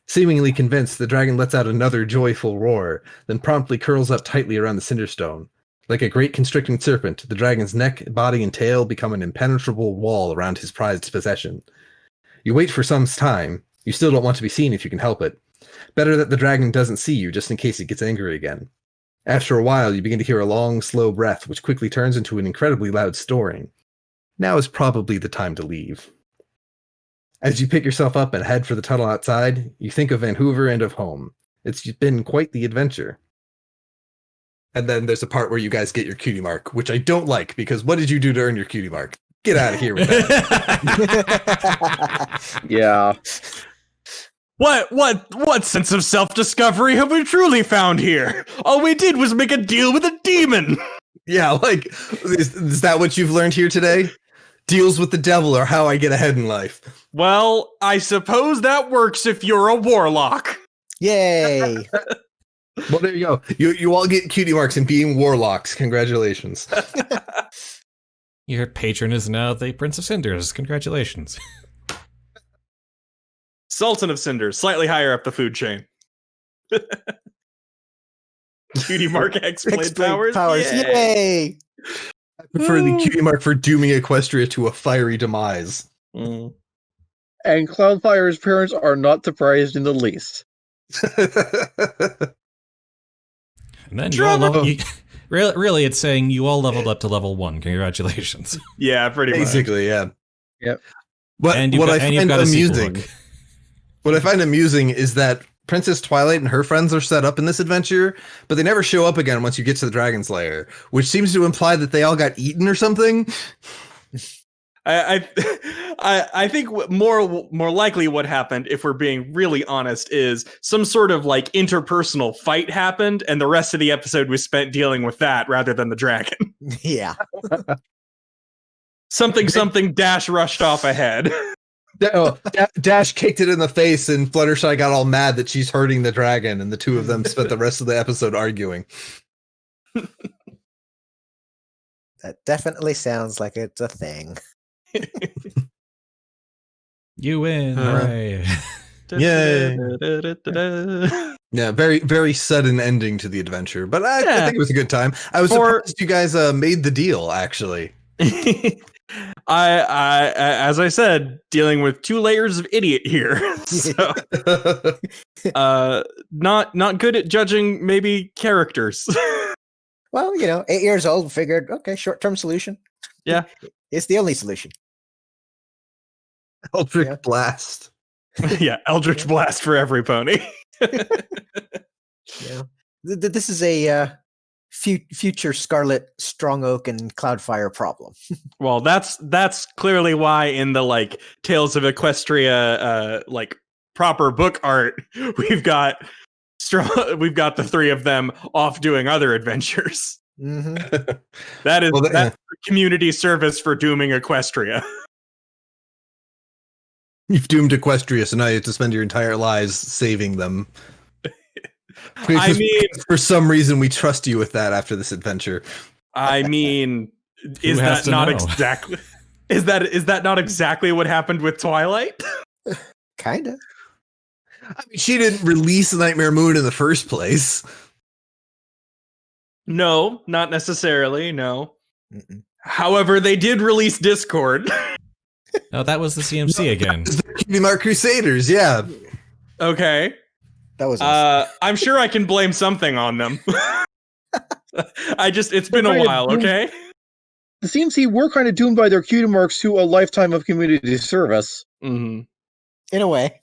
Seemingly convinced, the dragon lets out another joyful roar, then promptly curls up tightly around the Cinderstone. Like a great constricting serpent, the dragon's neck, body, and tail become an impenetrable wall around his prized possession. You wait for some time. You still don't want to be seen if you can help it. Better that the dragon doesn't see you, just in case it gets angry again. After a while, you begin to hear a long, slow breath, which quickly turns into an incredibly loud snoring. Now is probably the time to leave. As you pick yourself up and head for the tunnel outside, you think of Vanhoover and of home. It's been quite the adventure. And then there's a part where you guys get your cutie mark, which I don't like, because what did you do to earn your cutie mark? Get out of here with that. Yeah. What sense of self-discovery have we truly found here? All we did was make a deal with a demon. Yeah, like, is that what you've learned here today? Deals with the devil are how I get ahead in life. Well, I suppose that works if you're a warlock. Yay! Well, there you go. You all get cutie marks in being warlocks. Congratulations. Your patron is now the Prince of Cinders. Congratulations. Sultan of Cinders, slightly higher up the food chain. Cutie mark X-Blade powers. Yay! I prefer the cutie mark for dooming Equestria to a fiery demise. Mm. And Cloudfire's parents are not surprised in the least. And then you all really, it's saying you all leveled up to level 1. Congratulations. Yeah, pretty much. Basically, yeah. Yep. But what I find amusing, sequel. what I find amusing is that Princess Twilight and her friends are set up in this adventure, but they never show up again once you get to the Dragon's Lair, which seems to imply that they all got eaten or something. I think more likely what happened, if we're being really honest, is some sort of like interpersonal fight happened, and the rest of the episode was spent dealing with that rather than the dragon. Yeah. something Dash rushed off ahead. Dash kicked it in the face, and Fluttershy got all mad that she's hurting the dragon, and the two of them spent the rest of the episode arguing. That definitely sounds like it's a thing. You win! Hooray! Yay. Yeah, very, very sudden ending to the adventure, but I think it was a good time. I was surprised you guys made the deal, actually. I, as I said, dealing with 2 layers of idiot here. So, not good at judging maybe characters. Well, 8 years old, figured, okay, short-term solution. Yeah. It's the only solution. Eldritch Blast. Yeah, Eldritch Blast for every pony. Yeah. This is a future Scarlet, Strong Oak, and Cloudfire problem. Well, that's clearly why in the Tales of Equestria proper book art we've got the 3 of them off doing other adventures. Mm-hmm. That's community service for dooming Equestria. You've doomed Equestria, so now you have to spend your entire lives saving them. I mean, for some reason, we trust you with that after this adventure. I mean, is that not exactly what happened with Twilight? Kinda. I mean, she didn't release Nightmare Moon in the first place. No, not necessarily. No. Mm-mm. However, they did release Discord. Oh, that was the CMC again. The Cutie Mark Crusaders, yeah. Okay. That was I'm sure I can blame something on them. It's been a while, okay? The CMC were kind of doomed by their cutie marks to a lifetime of community service. Mm-hmm. in a way.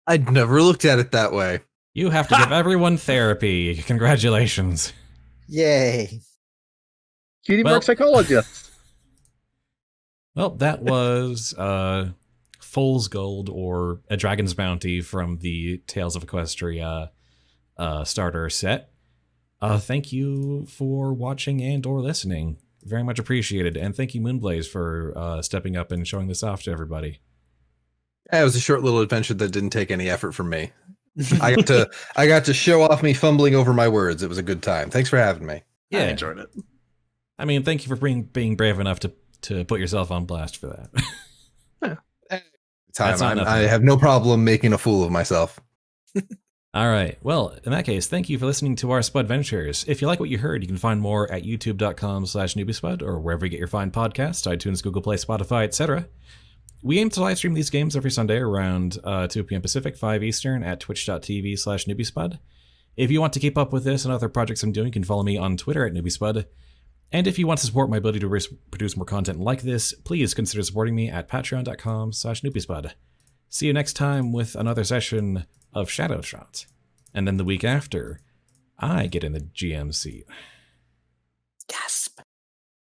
I'd never looked at it that way. You have to give everyone therapy. Congratulations. Yay. Cutie mark psychologists. Well, that was Foal's Gold, or A Dragon's Bounty, from the Tales of Equestria starter set. Thank you for watching and or listening. Very much appreciated. And thank you, Moonblaze, for stepping up and showing this off to everybody. It was a short little adventure that didn't take any effort from me. I got to show off me fumbling over my words. It was a good time. Thanks for having me. Yeah, I enjoyed it. I mean, thank you for being brave enough to put yourself on blast for that. I have no problem making a fool of myself. All right. Well, in that case, thank you for listening to our Spudventures. If you like what you heard, you can find more at youtube.com/newbiespud or wherever you get your fine podcasts, iTunes, Google Play, Spotify, etc. We aim to live stream these games every Sunday around 2 p.m. Pacific, 5 Eastern at twitch.tv/newbiespud. If you want to keep up with this and other projects I'm doing, you can follow me on Twitter at newbiespud. And if you want to support my ability to produce more content like this, please consider supporting me at patreon.com/newbiespud. See you next time with another session of Shadow Shot. And then the week after, I get in the GM seat.